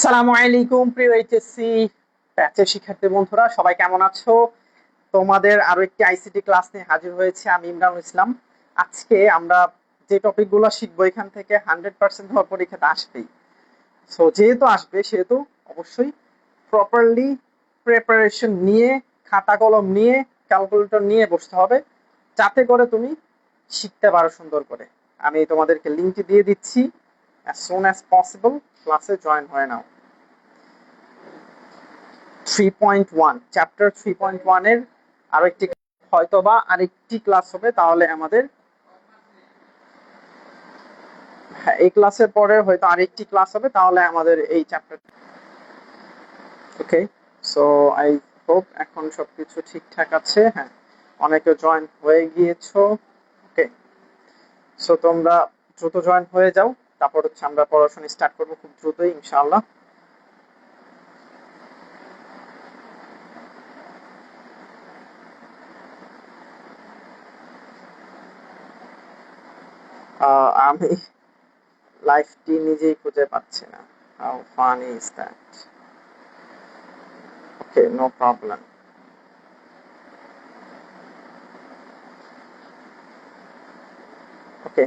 আসসালামু আলাইকুম প্রিয় এইচএসসি ব্যাচের শিক্ষার্থী বন্ধুরা, সবাই কেমন আছো? তোমাদের আরো একটি আইসিটি ক্লাস নিয়ে হাজির হয়েছে আমি ইমরানুল ইসলাম। আজকে আমরা যে টপিকগুলো শিখবো এখান থেকে 100% ধর পরীক্ষাতে আসবেই। সো যেহেতু আসবে সেহেতু অবশ্যই প্রপারলি প্রিপারেশন নিয়ে, খাতা কলম নিয়ে, ক্যালকুলেটর নিয়ে বসতে হবে, যাতে করে তুমি শিখতে পারো সুন্দর করে। আমি তোমাদেরকে লিঙ্কটি দিয়ে দিচ্ছি, as soon as possible ক্লাসে জয়েন হয়ে নাও। 3.1 চ্যাপ্টার 3.1 এর আরেকটি হয়তোবা আরেকটি ক্লাস হবে, তাহলে আমাদের এই ক্লাসের পরে হয়তো আরেকটি ক্লাস হবে, তাহলে আমাদের এই chapter. Okay, so I hope এখন সবকিছু ঠিকঠাক আছে। হ্যাঁ, অনেকে জয়েন হয়ে গিয়েছো। ওকে, সো তোমরা দ্রুত জয়েন হয়ে যাও, তারপর হচ্ছে আমরা পড়াশোনা স্টার্ট করবো খুব দ্রুতই ইনশাআল্লাহ। আমি লাইফটি নিজেই খুঁজে পাচ্ছি না। How funny is that? Okay, no problem. Okay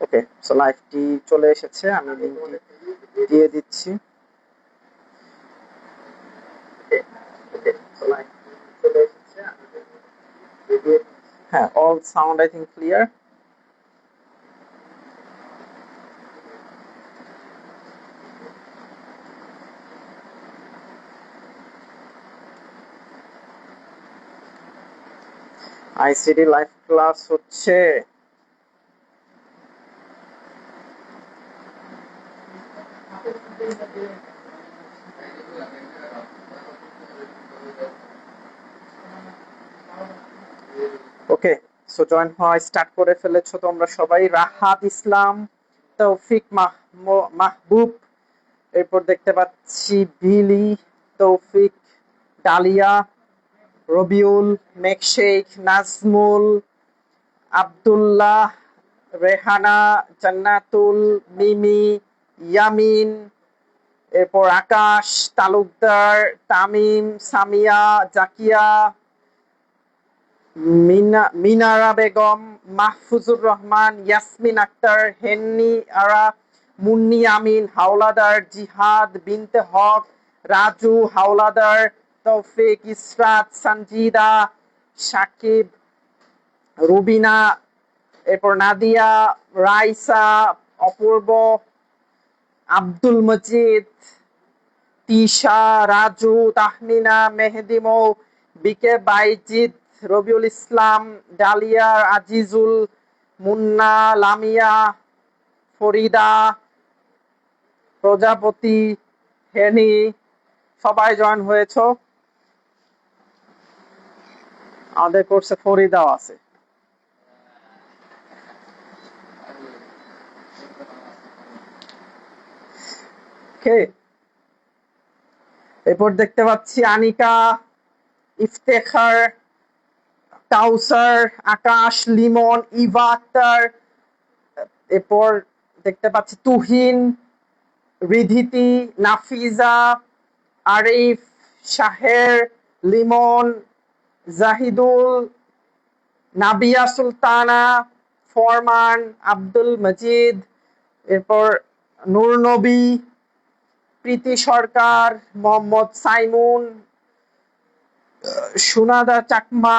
okay, so লাইভটি চলে এসেছে, আমি লিংকটি দিয়ে দিচ্ছি। হ্যাঁ, all sound I think clear. ICT live class হচ্ছে। ওকে, সো জয়েন হওয়া স্টার্ট করে ফেলেছো তোমরা সবাই। রাহাত ইসলাম, তৌফিক মাহবুব, এরপর দেখতে পাচ্ছি বিলি, তৌফিক, ডালিয়া, রবিউল, মেকশেখ, নাজমুল, আব্দুল্লাহ, রেহানা, জান্নাতুল, মিমি, ইয়ামিন, এরপর আকাশ, তালুকদার, তামিম, সামিয়া, জাকিয়া, মিনারা বেগম, মাহফুজুর রহমান, ইয়াসমিন আক্তার, হেন্নি আরা, মুন্নি আমিন, হাওলাদার, জিহাদ বিনতে হক, রাজু হাওলাদার, তৌফিক, ইসরাত, সঞ্জিদা, সাকিব, রুবিনা, এরপর নাদিয়া, রাইসা, অপূর্ব, আব্দুল মজিদ, তিশা, রাজু, তাহমিনা, মেহেদি মৌ, বিকে বাইজিদ, রবিউল ইসলাম, ডালিয়া, আজিজুল, মুন্না, লামিয়া, ফরিদা, প্রজাপতি, হেনি, সবাই জয়েন হয়েছ। আমাদের কোর্সে ফরিদাও আছে। ওকে, এরপর দেখতে পাচ্ছি আনিকা, ইফতেখার, কাউসার, আকাশ, লিমন, ইভা আক্তার, এরপর দেখতে পাচ্ছি তুহিন, রিধিতি, নাফিজা, আরিফ, শাহের, লিমন, জাহিদুল, নাবিয়া সুলতানা, ফরমান, আব্দুল মজিদ, এরপর নূর নবী, প্রীতি সরকার, মোহাম্মদ সাইমুন, সুনাদা চাকমা,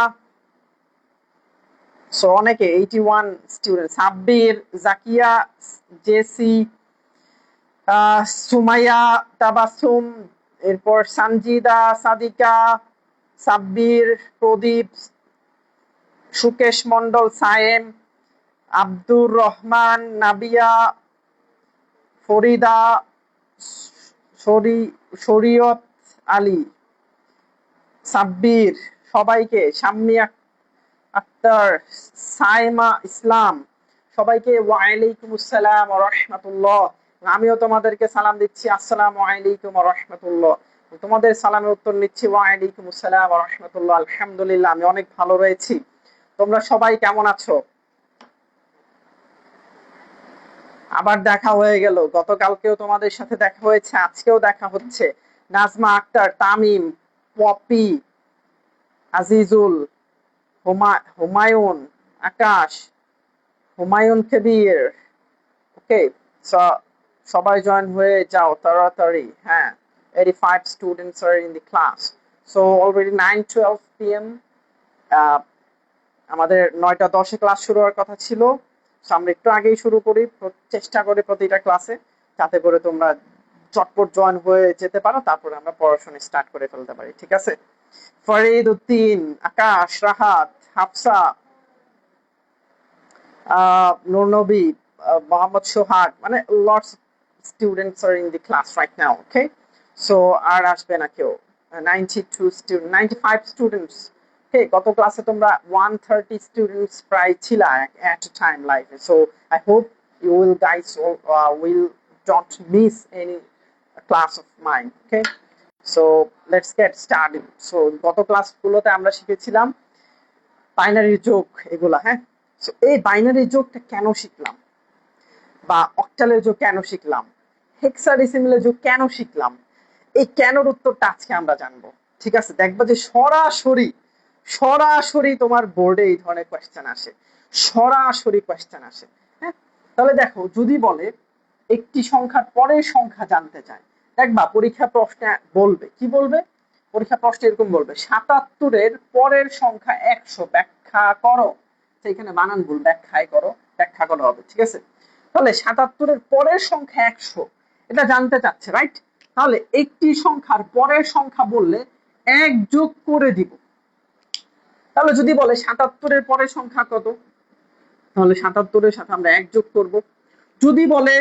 সো অনেকে 81 স্টুডেন্ট, সাব্বির, জাকিয়া, জেসি, সুমাইয়া, তাবাসুম, এরপর সঞ্জিদা, সাদিকা, সাব্বির, প্রদীপ, সুকেশ মন্ডল, সায়েম, আব্দুর রহমান, নাবিয়া, ফরিদা, শরীয়ত আলী, সাব্বির, সবাইকে, শাম্মী আক্তার, সাইমা ইসলাম, সবাইকে ওয়ালাইকুম আসসালাম ওয়া রাহমাতুল্লাহ। আমিও তোমাদেরকে সালাম দিচ্ছি, আসসালামু আলাইকুম ওয়া রাহমাতুল্লাহ। তোমাদের সালামের উত্তর নিচ্ছি, ওয়ালাইকুম আসসালাম ওয়া রাহমাতুল্লাহ। আলহামদুলিল্লাহ, আমি অনেক ভালো রয়েছি। তোমরা সবাই কেমন আছো? আবার দেখা হয়ে গেল, গতকালকেও তোমাদের সাথে দেখা হয়েছে, আজকেও দেখা হচ্ছে। নাজমা আক্তার, তামিম, পপি, আজিজুল, হুমায়ুন, আকাশ, হুমায়ুন কবির। ওকে, সবাই জয়েন হয়ে যাও তাড়াতাড়ি। হ্যাঁ, 85 students are in the class, so already 9:12 p.m. আমাদের 9:10 ক্লাস শুরু হওয়ার কথা ছিল, আমরা একটু আগেই শুরু করি, চেষ্টা করি প্রতিটা ক্লাসে যাতে করে তোমরা চটপট জয়েন হয়ে যেতে পারো, তারপরে আমরা পড়াশোনা স্টার্ট করে ফেলতে পারি। ঠিক আছে? ফরিদ উদ্দিন, আকাশ, রাহাত, হাফসা, নূরনবী, মোহাম্মদ সোহাগ, মানে lots students are in the class right now. Okay, so আর আসবে না কেউ। 92 স্টুডেন্ট, 95 স্টুডেন্টস। ওকে, গত ক্লাসে তোমরা 130 স্টুডেন্টস প্রায় ছিল at a time live, so I hope you will guys will don't miss any class of mine. Okay, so let's get started. So গত ক্লাসগুলোতে আমরা শিখেছিলাম বাইনারি যোগ এগুলা। হ্যাঁ, সো এই বাইনারি যোগটা কেন শিখলাম, বা অক্টালের যোগ কেন শিখলাম, হেক্সাডেসিমালের যোগ কেন শিখলাম, এই কেনর উত্তরটা আজকে আমরা জানবো। ঠিক আছে? দেখবা যে সরাসরি সরাসরি তোমার বোর্ডে এই ধরনের কোয়েশ্চেন আসে, সরাসরি কোয়েশ্চেন আসে। হ্যাঁ, তাহলে দেখো, যদি বলে একটি সংখ্যার পরের সংখ্যা জানতে চায়, দেখবা পরীক্ষা প্রশ্নে বলবে কি বলবে, পরীক্ষা প্রশ্নে এরকম বলবে 77-এর পরের সংখ্যা 100 ব্যাখ্যা করো। এখানে বানান ভুল, ব্যাখ্যায় করো, ব্যাখ্যা করা হবে। ঠিক আছে? তাহলে 77-এর পরের সংখ্যা 100, এটা জানতে চাচ্ছে, রাইট? তাহলে একটি সংখ্যার পরের সংখ্যা বললে 1 যোগ করে দিব। তাহলে যদি বলে 77-এর পরের সংখ্যা কত, তাহলে 77-এর সাথে আমরা 1 যোগ করব। যদি বলে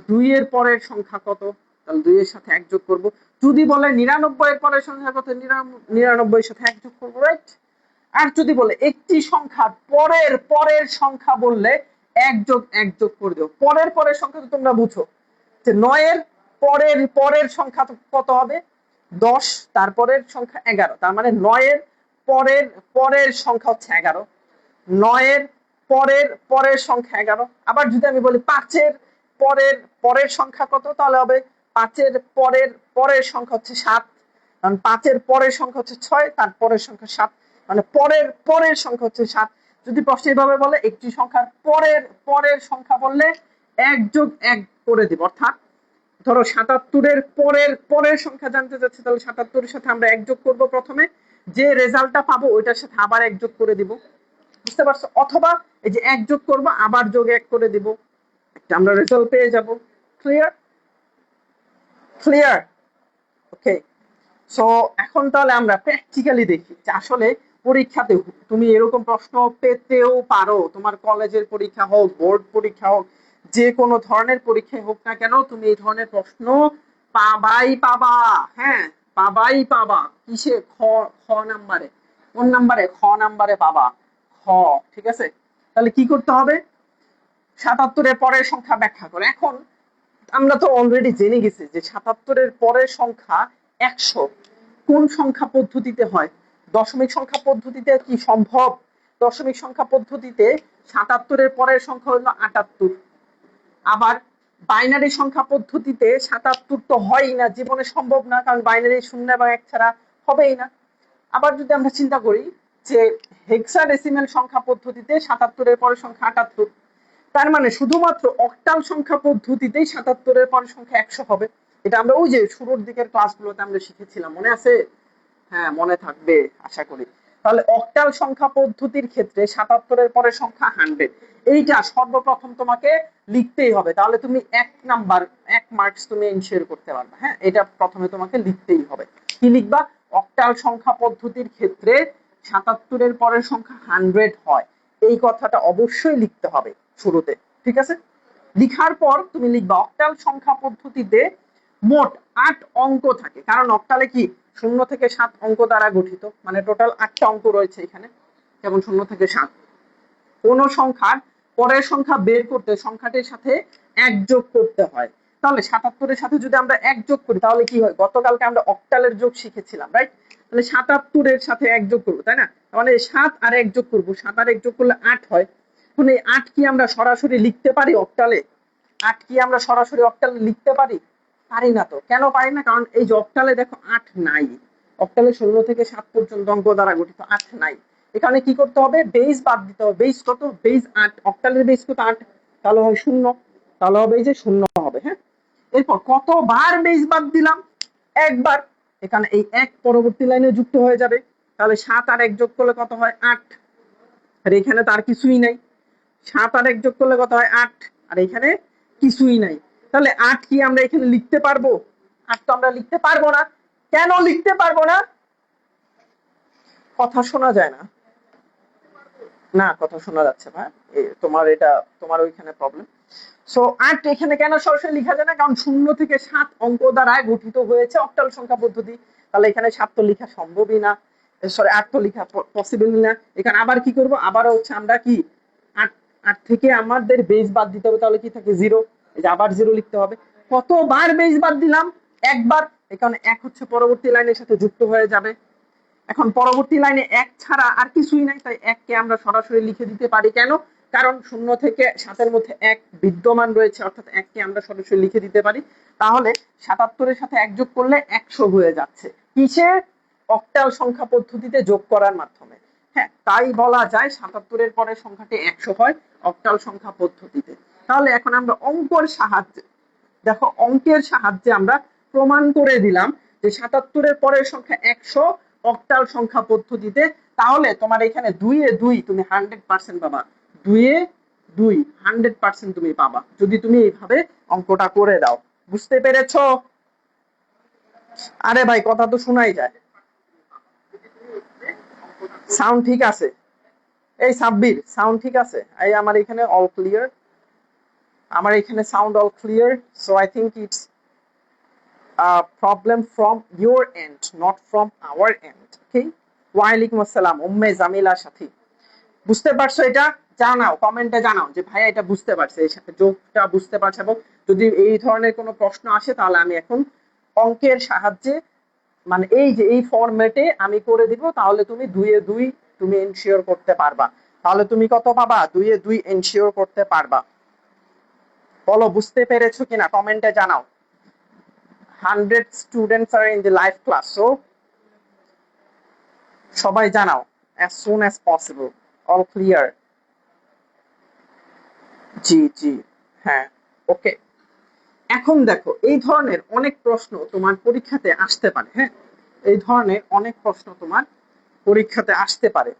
2 এর পরের সংখ্যা কত, তাহলে 2 এর সাথে 1 যোগ করব। যদি বলে 99 এর পরের সংখ্যা কত, 99 এর সাথে 1 যোগ করব, রাইট? আর যদি বলে একটি সংখ্যার পরের পরের সংখ্যা বললে 1 যোগ 1 যোগ করে দেব। পরের পরের সংখ্যা তো তোমরা বুঝো যে 9 এর পরের পরের সংখ্যা কত হবে, 10, তারপরের সংখ্যা 11, তার মানে 9 এর পরের পরের সংখ্যা হচ্ছে 11, 9 এর পরের পরের সংখ্যা 11। আবার যদি আমি বলি 5 এর পরের পরের সংখ্যা কত, তাহলে হবে 5 এর পরের পরের সংখ্যা হচ্ছে 7, কারণ 5 এর পরের সংখ্যা হচ্ছে 6, তার পরের সংখ্যা 7, মানে পরের পরের সংখ্যা হচ্ছে 7। যদি প্রশ্ন এইভাবে বলে একটি সংখ্যার পরের পরের সংখ্যা বললে 1 যোগ 1 করে দিব। অর্থাৎ ধরো 77-এর পরের পরের সংখ্যা জানতে চাচ্ছি, তাহলে 77-এর সাথে আমরা 1 যোগ করব প্রথমে, যে রেজাল্টটা পাবো ওইটার সাথে আবার 1 যোগ করে দিব। বুঝতে পারছো? অথবা এই যে 1 যোগ করব আবার যোগ 1 করে দিব, আমরা রেজাল্ট পেয়ে যাব। ক্লিয়ার? ক্লিয়ার? ওকে, সো এখন তাহলে আমরা প্র্যাকটিক্যালি দেখি যে আসলে পরীক্ষাতে তুমি এরকম প্রশ্ন পেতেও পারো। তোমার কলেজের পরীক্ষা হোক, বোর্ড পরীক্ষা হোক, যে কোনো ধরনের পরীক্ষায় হোক না কেন, তুমি এই ধরনের প্রশ্ন পাবাই পাবা। হ্যাঁ, পাবাই পাবা। কিসে? খ নাম্বারে। কোন নাম্বারে? খ নাম্বারে পাবা, খ। ঠিক আছে? তাহলে কি করতে হবে? 77-এর পরের সংখ্যা ব্যাখ্যা করো। এখন আমরা তো অলরেডি জেনে গেছি যে 77-এর পরের সংখ্যা 100 কোন সংখ্যা পদ্ধতিতে হয়। দশমিক সংখ্যা পদ্ধতিতে কি সম্ভব? দশমিক সংখ্যা পদ্ধতিতে 77-এর পরের সংখ্যা হলো 78। আবার বাইনারি সংখ্যা পদ্ধতিতে 77 তো হয়ই না, জীবনে সম্ভব না, কারণ বাইনারি 0 এবং 1 ছাড়া হবেই না। আবার যদি আমরা চিন্তা করি যে হেক্সাডেসিমাল সংখ্যা পদ্ধতিতে 77-এর পরের সংখ্যা 78, তার মানে শুধুমাত্র অক্টাল সংখ্যা পদ্ধতিতেই 77-এর পরের সংখ্যা 100 হবে। এটা আমরা ওই যে শুরুর দিকের ক্লাসগুলোতে আমরা শিখেছিলাম, মনে আছে? হ্যাঁ, মনে থাকবে আশা করি। তাহলে অক্টাল সংখ্যা পদ্ধতির ক্ষেত্রে 77-এর পরের সংখ্যা 100, এইটা সর্বপ্রথম তোমাকে লিখতেই হবে, তাহলে তুমি 1 মার্কস তুমি এনশিওর করতে পারবে। হ্যাঁ, এটা প্রথমে তোমাকে লিখতেই হবে। কি লিখবা? অক্টাল সংখ্যা পদ্ধতির ক্ষেত্রে 77-এর পরের সংখ্যা 100 হয়, এই কথাটা অবশ্যই লিখতে হবে শুরুতে। ঠিক আছে? লিখার পর তুমি লিখবা অক্টাল সংখ্যা পদ্ধতিতে মোট 8 অঙ্ক থাকে, কারণ অক্টালে কি 0 থেকে 7 অঙ্ক দ্বারা গঠিত, মানে টোটাল 8টা অঙ্ক রয়েছে এখানে, যেমন 0 থেকে 7। কোন সংখ্যার পরের সংখ্যা বের করতে সংখ্যাটির সাথে 1 যোগ করতে হয়। তাহলে 77-এর সাথে যদি আমরা 1 যোগ করি তাহলে কি হয়? গতকালকে আমরা অক্টালের যোগ শিখেছিলাম, রাইট? তাহলে 77-এর সাথে 1 যোগ করব, তাই না? মানে 7 আর 1 যোগ করব, 7 আর 1 যোগ করলে 8 হয়। এখন এই 8 কি আমরা সরাসরি লিখতে পারি অক্টালে? 8 কি আমরা সরাসরি অক্টালে লিখতে পারি? পারি না। তো কেন পারি না? কারণ এই যে অক্টালে দেখো 8 নাই, অক্টালে 16 থেকে 7 পর্যন্ত অঙ্ক দ্বারা গঠিত 8 নাই। এখানে কি করতে হবে? বেস বাদ দিতে হবে। বেস কত? বেস 8, অক্টালের বেস কত? 8, তাহলে হয় 0, তাহলে হবে এই যে 0 হবে। হ্যাঁ, এরপর কতবার বেস বাদ দিলাম? একবার। এখানে এই 1 পরবর্তী লাইনে যুক্ত হয়ে যাবে, তাহলে 7 আর 1 যোগ করলে কত হয়? 8। আর এখানে তার কিছুই নাই, 7 আর 1 যোগ করলে কত হয়? 8, আর এখানে কিছুই নাই। তাহলে 8 কি আমরা এখানে লিখতে পারবো? 8 তো আমরা লিখতে পারবো না। কেন লিখতে পারবো না? কথা শোনা যায় না। না, কথা শোনা যাচ্ছে ভাই, তোমার এটা, তোমার ওইখানে প্রবলেম। সো 8 এখানে কেন সরাসরি লেখা যায় না? কারণ 0 থেকে 7 অঙ্ক দ্বারা গঠিত হয়েছে অক্টাল সংখ্যা পদ্ধতি। তাহলে এখানে 7 তো লেখা সম্ভবই না, সরি 8 তো লেখা পসিবলই না। এখানে আবার কি করব? আবার হচ্ছে আমরা কি 8 থেকে আমাদের বেস বাদ দিতে হবে, তাহলে কি থাকে? 0। এই যে আবার 0 লিখতে হবে। কতবার বেস বাদ দিলাম? একবার। এখানে 1 হচ্ছে পরবর্তী লাইনের সাথে যুক্ত হয়ে যাবে। এখন পরবর্তী লাইনে 1 ছাড়া আর কিছুই নাই, তাই 1 কে আমরা সরাসরি লিখে দিতে পারি। কেন? কারণ 0 থেকে 7 এর মধ্যে 1 বিদ্যমান রয়েছে, অর্থাৎ 1 কে আমরা সরাসরি লিখে দিতে পারি। তাহলে 77 এর সাথে 1 যোগ করলে 100 হয়ে যাচ্ছে। কিসে? অক্টাল সংখ্যা পদ্ধতিতে যোগ করার মাধ্যমে। হ্যাঁ, তাই বলা যায় 77 এর পরে সংখ্যাটি 100 হয় অক্টাল সংখ্যা পদ্ধতিতে। তাহলে এখন আমরা অঙ্কের সাহায্যে, দেখো অঙ্কের সাহায্যে আমরা প্রমাণ করে দিলাম যে 77 এর পরের সংখ্যা 100 অক্টাল সংখ্যা পদ্ধতিতে। তাহলে তোমার এখানে 2 এ 2 তুমি 100% পাবা। 2 এ 2 100% তুমি পাবা যদি তুমি এইভাবে অঙ্কটা করে দাও। বুঝতে পেরেছো? আরে ভাই কথা তো শোনাই যায়। সাউন্ড ঠিক আছে? এই সাব্বির, সাউন্ড ঠিক আছে? এই আমার এখানে অল ক্লিয়ার, আমার এখানে sound all clear. So I think it's problem from your end, not from our end. Okay? ওয়ালাইকুম আসসালাম উম্মে জামিলা সাথী। বুঝতে পারছো এটা? জানাও, কমেন্টে জানাও যে ভাইয়া এটা বুঝতে পারছে, এই সাথে যোগটা বুঝতে পারছে। এবং যদি এই ধরনের কোনো প্রশ্ন আসে তাহলে আমি এখন অঙ্কের সাহায্যে, মানে এই যে এই ফরম্যাটে আমি করে দিব, তাহলে তুমি 2 এ 2 তুমি এনশিওর করতে পারবা। তাহলে তুমি কত পাবা? 2 এ 2 এনশিওর করতে পারবা। বলো বুঝতে পেরেছো কিনা, কমেন্টে জানাও। 100 students are in the live class, so সবাই জানাও as soon as possible. All clear? জি জি, হ্যাঁ, ওকে। এখন দেখো এই ধরনের অনেক প্রশ্ন তোমার পরীক্ষাতে আসতে পারে। হ্যাঁ, এই ধরনের অনেক প্রশ্ন তোমার পরীক্ষাতে আসতে পারে,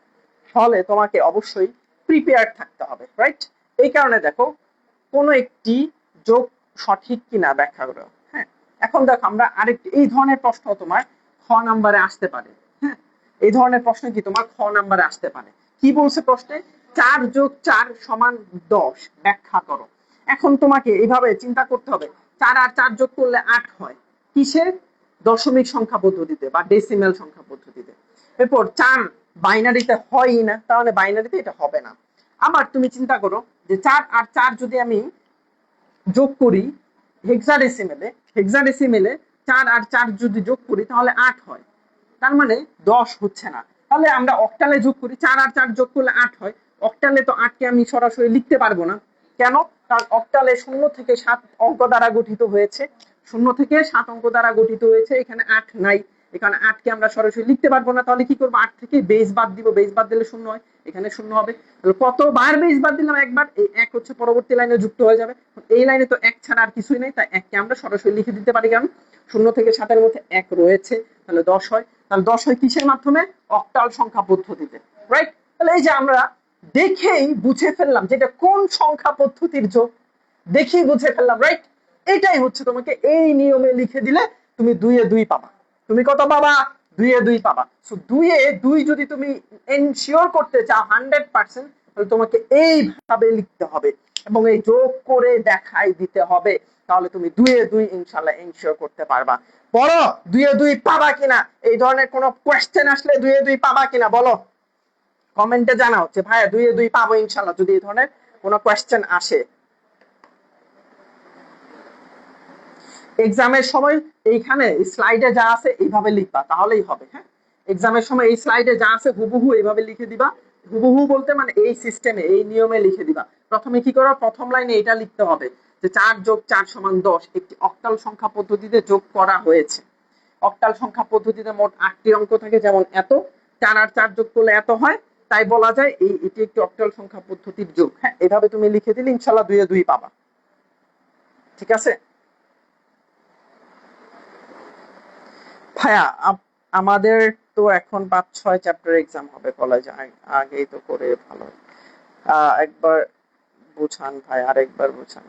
ফলে তোমাকে অবশ্যই প্রিপেয়ার থাকতে হবে, রাইট? এই কারণে দেখো কোনো একটি যোগ সঠিক কিনা ব্যাখ্যা করো। হ্যাঁ, এখন দেখো আমরা আরেকটি এই ধরনের প্রশ্ন তোমার খ নাম্বারে আসতে পারে। হ্যাঁ, এই ধরনের প্রশ্ন কি তোমার খ নাম্বারে আসতে পারে। কি বলছে প্রশ্নে? 4 যোগ 4 সমান 10 ব্যাখ্যা করো। এখন তোমাকে এইভাবে চিন্তা করতে হবে, 4 আর 4 যোগ করলে 8 হয়। কিসের? দশমিক সংখ্যা পদ্ধতিতে বা ডেসিমেল সংখ্যা পদ্ধতিতে। এরপর 4 বাইনারিতে হয়ই না, তাহলে বাইনারিতে এটা হবে না। আবার তুমি চিন্তা করো যে 4 আর 4 যদি আমি যোগ করি হেক্সাডেসিমেলে, হেক্সাডেসিমেলে 4 আর 4 যদি যোগ করি তাহলে 8 হয়, তার মানে 10 হচ্ছে না। তাহলে আমরা অক্টালে যোগ করি, 4 আর 4 যোগ করলে 8 হয়। অক্টালে তো 8 কে আমি সরাসরি লিখতে পারবো না। কেন? কারণ অক্টালে 0 থেকে 7 অঙ্ক দ্বারা গঠিত হয়েছে, 0 থেকে 7 অঙ্ক দ্বারা গঠিত হয়েছে, এখানে 8 নাই। এখানে 8 কে আমরা সরাসরি লিখতে পারবো না। তাহলে কি করবো? 8 থেকে বেস বাদ দিব, বেস বাদ দিলে 0 হয়, এখানে 0 হবে। তাহলে কতবার বেস বাদ দিলাম? একবার। এই 1 হচ্ছে পরবর্তী লাইনে যুক্ত হয়ে যাবে। এই লাইনে তো 1 ছাড়া আর কিছুই নেই, তাই 1 কে আমরা সরাসরি লিখে দিতে পারি, কারণ 0 থেকে 7 এর মধ্যে 1 রয়েছে, তাহলে 10 হয়। তাহলে 10 হয় কিসের মাধ্যমে? অক্টাল সংখ্যা পদ্ধতিতে, রাইট? তাহলে এই যে আমরা দেখেই বুঝে ফেললাম যেটা কোন সংখ্যা পদ্ধতির যোগ, দেখেই বুঝে ফেললাম, রাইট? এটাই হচ্ছে তোমাকে এই নিয়মে লিখে দিলে তুমি 2 এ 2 পাবা। তুমি কত পাবা? 2 এ 2 পাবা। সো 2 এ 2 যদি তুমি এনশিওর করতে চাও 100%, তাহলে তোমাকে এইভাবে লিখতে হবে এবং এই যোগ করে দেখাই দিতে হবে। তাহলে তুমি 2 এ 2 ইনশাআল্লাহ এনশিওর করতে পারবা। বলো 2 এ 2 পাবা কিনা? এই ধরনের কোনো কোশ্চেন আসলে 2 এ 2 পাবা কিনা বলো, কমেন্টে জানাও যে ভাইয়া 2 এ 2 পাবো ইনশাআল্লাহ, যদি এই ধরনের কোনো কোশ্চেন আসে। এক্সামের সময় এইখানে স্লাইডে যা আছে এইভাবে লিখবা, তাহলেই হবে। হ্যাঁ, এক্সামের সময় এই স্লাইডে যা আছে হুবহু এইভাবে লিখে দিবা। হুবহু বলতে মানে এই সিস্টেমে, এই নিয়মে লিখে দিবা। প্রথমে কি করো? প্রথম লাইনে এটা লিখতে হবে যে 4 যোগ 4 সমান 10 একটি অক্টাল সংখ্যা পদ্ধতিতে যোগ করা হয়েছে। অক্টাল সংখ্যা পদ্ধতিতে মোট 8টি অঙ্ক থাকে, যেমন এত 4 আর 4 যোগ করলে এত হয়, তাই বলা যায় এটি একটি অক্টাল সংখ্যা পদ্ধতির যোগ। হ্যাঁ, এভাবে তুমি লিখে দিলে ইনশাআল্লাহ 2 এ 2 পাবা। ঠিক আছে ভাইয়া, আমাদের তো এখন 5-6 চ্যাপ্টার এক্সাম হবে কলেজে, আগেই তো করে ভালো। একবার বুঝান ভাই, আরেকবার বুঝান।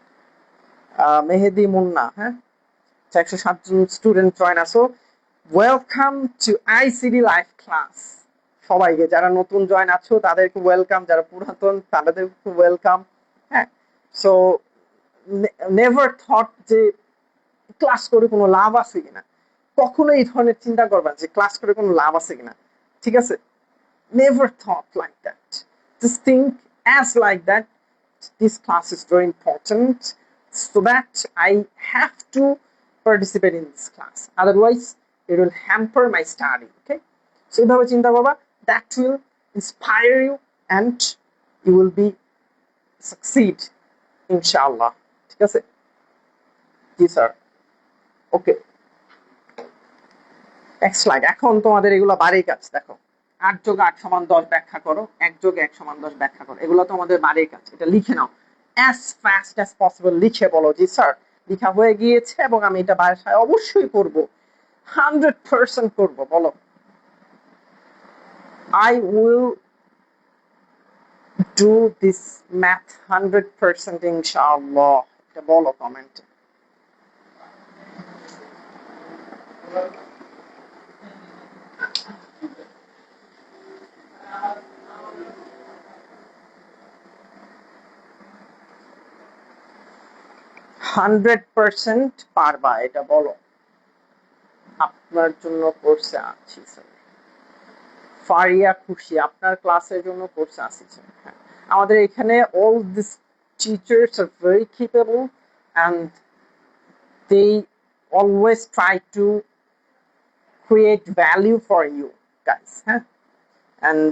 মেহেদি মুন্না, হ্যাঁ 107 জন স্টুডেন্ট জয়েন আছো। Welcome to ICD live class. সবাইকে, যারা নতুন জয়েন আছো তাদেরকে ওয়েলকাম, যারা পুরাতন তাদেরকে ওয়েলকাম। হ্যাঁ, সো নেভার থট যে ক্লাস করে কোনো লাভ আছে কিনা, কখনো এই ধরনের চিন্তা করবা যে ক্লাস করে কোনো লাভ আছে কিনা। ঠিক আছে, never thought like that. Just think as like that. This class is very important, so that I have to participate in this class. Otherwise, it will hamper my study. Okay, so এইভাবে চিন্তা করবা, that will inspire you and you will be succeed, inshallah. ঠিক আছে জি sir, okay. Next slide. এখন তোমাদের এগুলো বাড়ির কাজ। দেখো, 8 যোগ 8 সমান 10 ব্যাখ্যা করো, 1 যোগ 1 সমান 10 ব্যাখ্যা করো। এগুলো তোমাদের বাড়ির কাজ, এটা লিখে নাও as fast as possible। লিখে বলো জি স্যার লেখা হয়ে গিয়েছে এবং আমি এটা বাসায় অবশ্যই করব, 100% করব। বলো I will do this math 100% inshallah। এটা বলো কমেন্টে। হান্ড্রেড পার্সেন্ট পারবা, এটা বলো। আপনার জন্য কোর্সে আছি স্যার। ফারিয়া খুশি, আপনার ক্লাসের জন্য কোর্সে আছি স্যার। হ্যাঁ, আমাদের এখানে all these teachers are very capable and they always try to create value for you guys। হ্যাঁ, and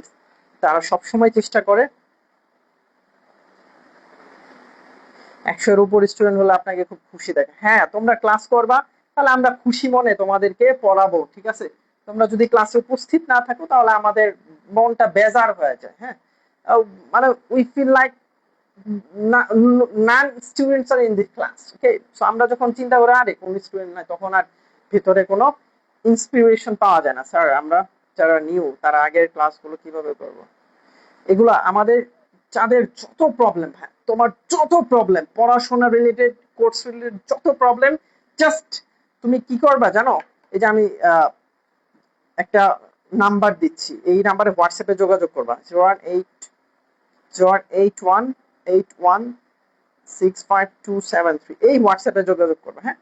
তারা সবসময় চেষ্টা করে। 100-এর উপর স্টুডেন্ট হলে আপনাকে খুব খুশি দেখে। হ্যাঁ, তোমরা ক্লাস করবা, তাহলে আমরা খুশি মনে তোমাদেরকে পড়াবো। ঠিক আছে, তোমরা যদি ক্লাসে উপস্থিত না থাকো তাহলে আমাদের মনটা বেজার হয়ে যায়। হ্যাঁ, মানে we feel like none students are in this class. Okay, so আমরা যখন চিন্তা করি আরে কোন স্টুডেন্ট নাই, তখন আর ভিতরে কোনো ইন্সপিরেশন পাওয়া যায় না। স্যার আমরা যারা নিউ তারা আগের ক্লাসগুলো কিভাবে করব, এগুলা আমাদের যাদের যত প্রবলেম, হ্যাঁ তোমার যত প্রবলেম পড়াশোনা রিলেটেড, কোর্স রিলেটেড যত প্রবলেম, জাস্ট তুমি কি করবা জানো, এই যে আমি একটা নাম্বার দিচ্ছি, এই নাম্বারে হোয়াটসঅ্যাপে যোগাযোগ করবা 01881816523। এই হোয়াটসঅ্যাপে যোগাযোগ করবা। হ্যাঁ,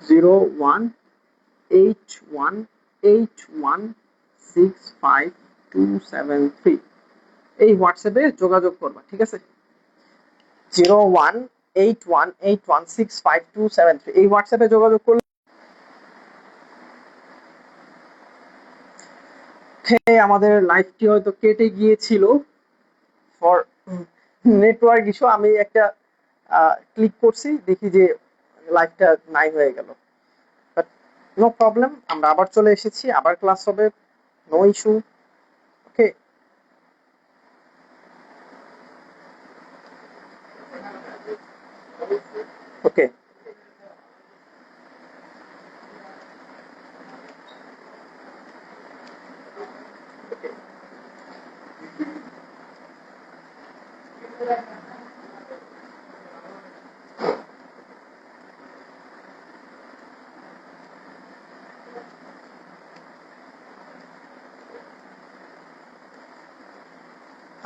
01881816523 এই হোয়াটসঅ্যাপে যোগাযোগ করবা। ঠিক আছে, 01818165273 এই হোয়াটসঅ্যাপে যোগাযোগ করলে আমাদের লাইভটি হয়তো কেটে গিয়েছিল ফর নেটওয়ার্ক ইস্যু। আমি একটা ক্লিক করছি, দেখি যে লাইভটা নাই হয়ে গেল, বাট নো প্রবলেম, আমরা আবার চলে এসেছি, আবার ক্লাস হবে, নো ইস্যু। ওকে, ওকে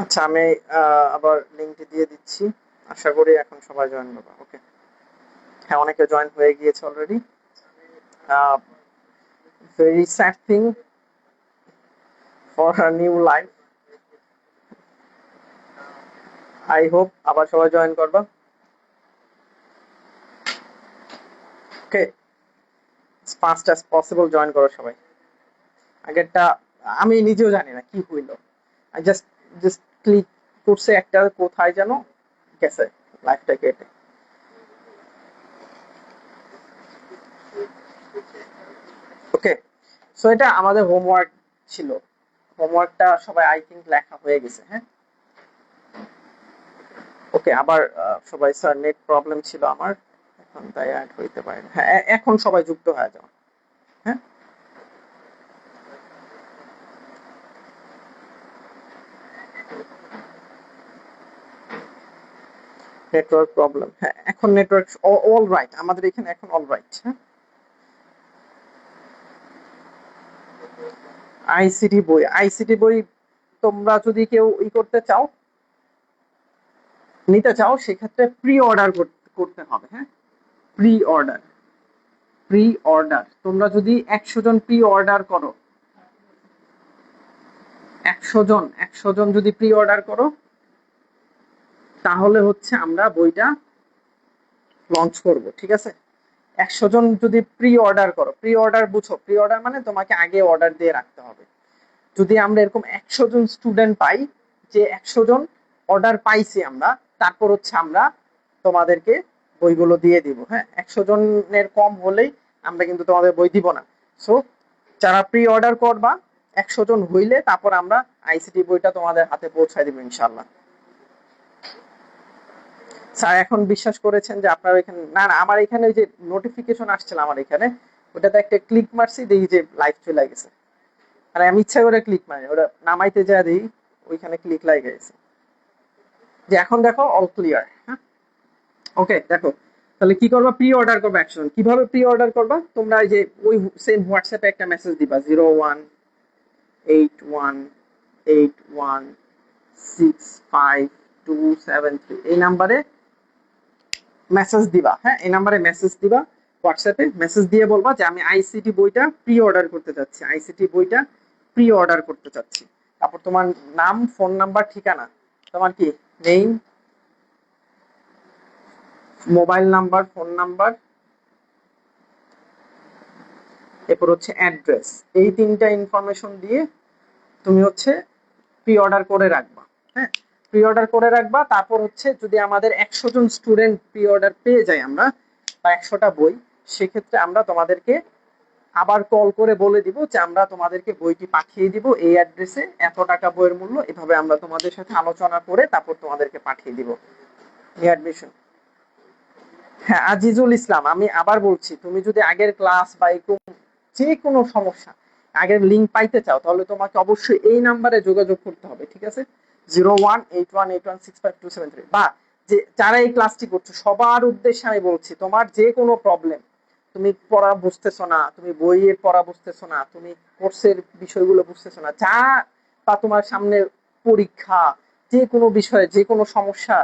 আচ্ছা, আমি আবার লিঙ্কটি দিয়ে দিচ্ছি, আশা করি এখন সবাই জয়েন করবে। ওকে, হ্যাঁ অনেকে জয়েন হয়ে গিয়েছে already. Very sad thing for a new life. I hope আবার সবাই জয়েন করবা। ওকে, ফাস্ট অ্যাজ পসিবল জয়েন করো সবাই। আগেরটা আমি নিজেও জানি না কি হইলো, আই জাস্ট ক্লিক করছে একটা, কোথায় যেন গেছে লাইফটা কেটে। ওকে, সো এটা আমাদের হোমওয়ার্ক ছিল। হোমওয়ার্কটা সবাই আই থিঙ্ক লেখা হয়ে গেছে। হ্যাঁ, ওকে। আবার সবাই, স্যার নেট প্রবলেম ছিল আমার, এখন তাই অ্যাড হইতে পারে না। হ্যাঁ, এখন সবাই যুক্ত হয়ে যাও। হ্যাঁ, নেটওয়ার্ক প্রবলেম। হ্যাঁ, এখন নেটওয়ার্ক অল রাইট, আমাদের এখানে এখন অল রাইট। হ্যাঁ, আইসিটি বই তোমরা যদি কেউ করতে চাও, নিতে চাও, সেক্ষেত্রে প্রি অর্ডার করতে হবে। হ্যাঁ, প্রি অর্ডার, প্রি অর্ডার। তোমরা যদি 100 জন প্রি অর্ডার করো, 100 জন যদি প্রি অর্ডার করো, তাহলে হচ্ছে আমরা বইটা লঞ্চ করব। ঠিক আছে, 100 জন যদি প্রি অর্ডার করো, প্রি অর্ডার বুঝো, প্রি অর্ডার মানে তোমাকে আগে অর্ডার দিয়ে রাখতে হবে। যদি আমরা এরকম 100 জন স্টুডেন্ট পাই, যে 100 জন অর্ডার পাইছি আমরা, তারপর হচ্ছে আমরা তোমাদেরকে বইগুলো দিয়ে দিব। হ্যাঁ, 100 জনের কম হলেই আমরা কিন্তু তোমাদের বই দিব না। সো যারা প্রি অর্ডার করবা, 100 জন হইলে তারপর আমরা আইসিটি বইটা তোমাদের হাতে পৌঁছায় দিব ইনশাল্লাহ। স্যার এখন বিশ্বাস করেছেন যে আপনার এখানে, না না, আমার এখানে যে নোটিফিকেশন আসছিল আমার এখানে, ওটাতে একটা ক্লিক মারছি, দেখি যে লাইভ চলে গেছে। আর আমি ইচ্ছা করে ক্লিক মারি, ওটা নামাইতে যা দিই, ওইখানে ক্লিক লাগে গেছে। যে এখন দেখো অল ক্লিয়ার। হ্যাঁ, ওকে। দেখো তাহলে কি করবা, প্রি অর্ডার করবা 100 জন। কিভাবে প্রি অর্ডার করবা, তোমরা এই যে ওই সেম হোয়াটসঅ্যাপে একটা মেসেজ দিবা, 0181816527 এই নাম্বারে মেসেজ দিবা। হ্যাঁ, এই নাম্বারে মেসেজ দিবা, হোয়াটসঅ্যাপে মেসেজ দিয়ে বলবা যে আমি আইসিটি বইটা প্রি অর্ডার করতে চাচ্ছি, আইসিটি বইটা প্রি অর্ডার করতে চাচ্ছি। তারপর তোমার নাম, ফোন নাম্বার, ঠিকানা, তোমার কি name, mobile number, phone number, এরপর হচ্ছে অ্যাড্রেস, এই তিনটা ইনফরমেশন দিয়ে তুমি হচ্ছে প্রি অর্ডার করে রাখবা। হ্যাঁ, প্রি অর্ডার করে রাখবা। তারপর হচ্ছে যদি আমাদের 100 জন স্টুডেন্ট প্রি অর্ডার পেয়ে যাই আমরা, বা 100টা বই, সেক্ষেত্রে আমরা তোমাদেরকে আবার কল করে বলে দিব যে আমরা তোমাদেরকে বইটি পাঠিয়ে দিব এই অ্যাড্রেসে, এত টাকা বইয়ের মূল্য, এভাবে আমরা তোমাদের সাথে আলোচনা করে তারপর তোমাদেরকে পাঠিয়ে দিব অ্যাডমিশন। হ্যাঁ, আজিজুল ইসলাম, আমি আবার বলছি, তুমি যদি আগের ক্লাস বা যে কোনো সমস্যা, আগের লিঙ্ক পাইতে চাও, তাহলে তোমাকে অবশ্যই এই নাম্বারে যোগাযোগ করতে হবে। ঠিক আছে, 0181816527 বা যে যারা এই ক্লাসটি করছো সবার উদ্দেশ্যে আমি বলছি, তোমার যে কোনো প্রবলেম, তুমি পড়া বুঝতেছো না, তুমি বইয়ের পড়া বুঝতেছো না, তুমি কোর্সের বিষয়গুলো বুঝতেছো না, যা, বা তোমার সামনে পরীক্ষা, যে কোনো বিষয়ে যে কোনো সমস্যা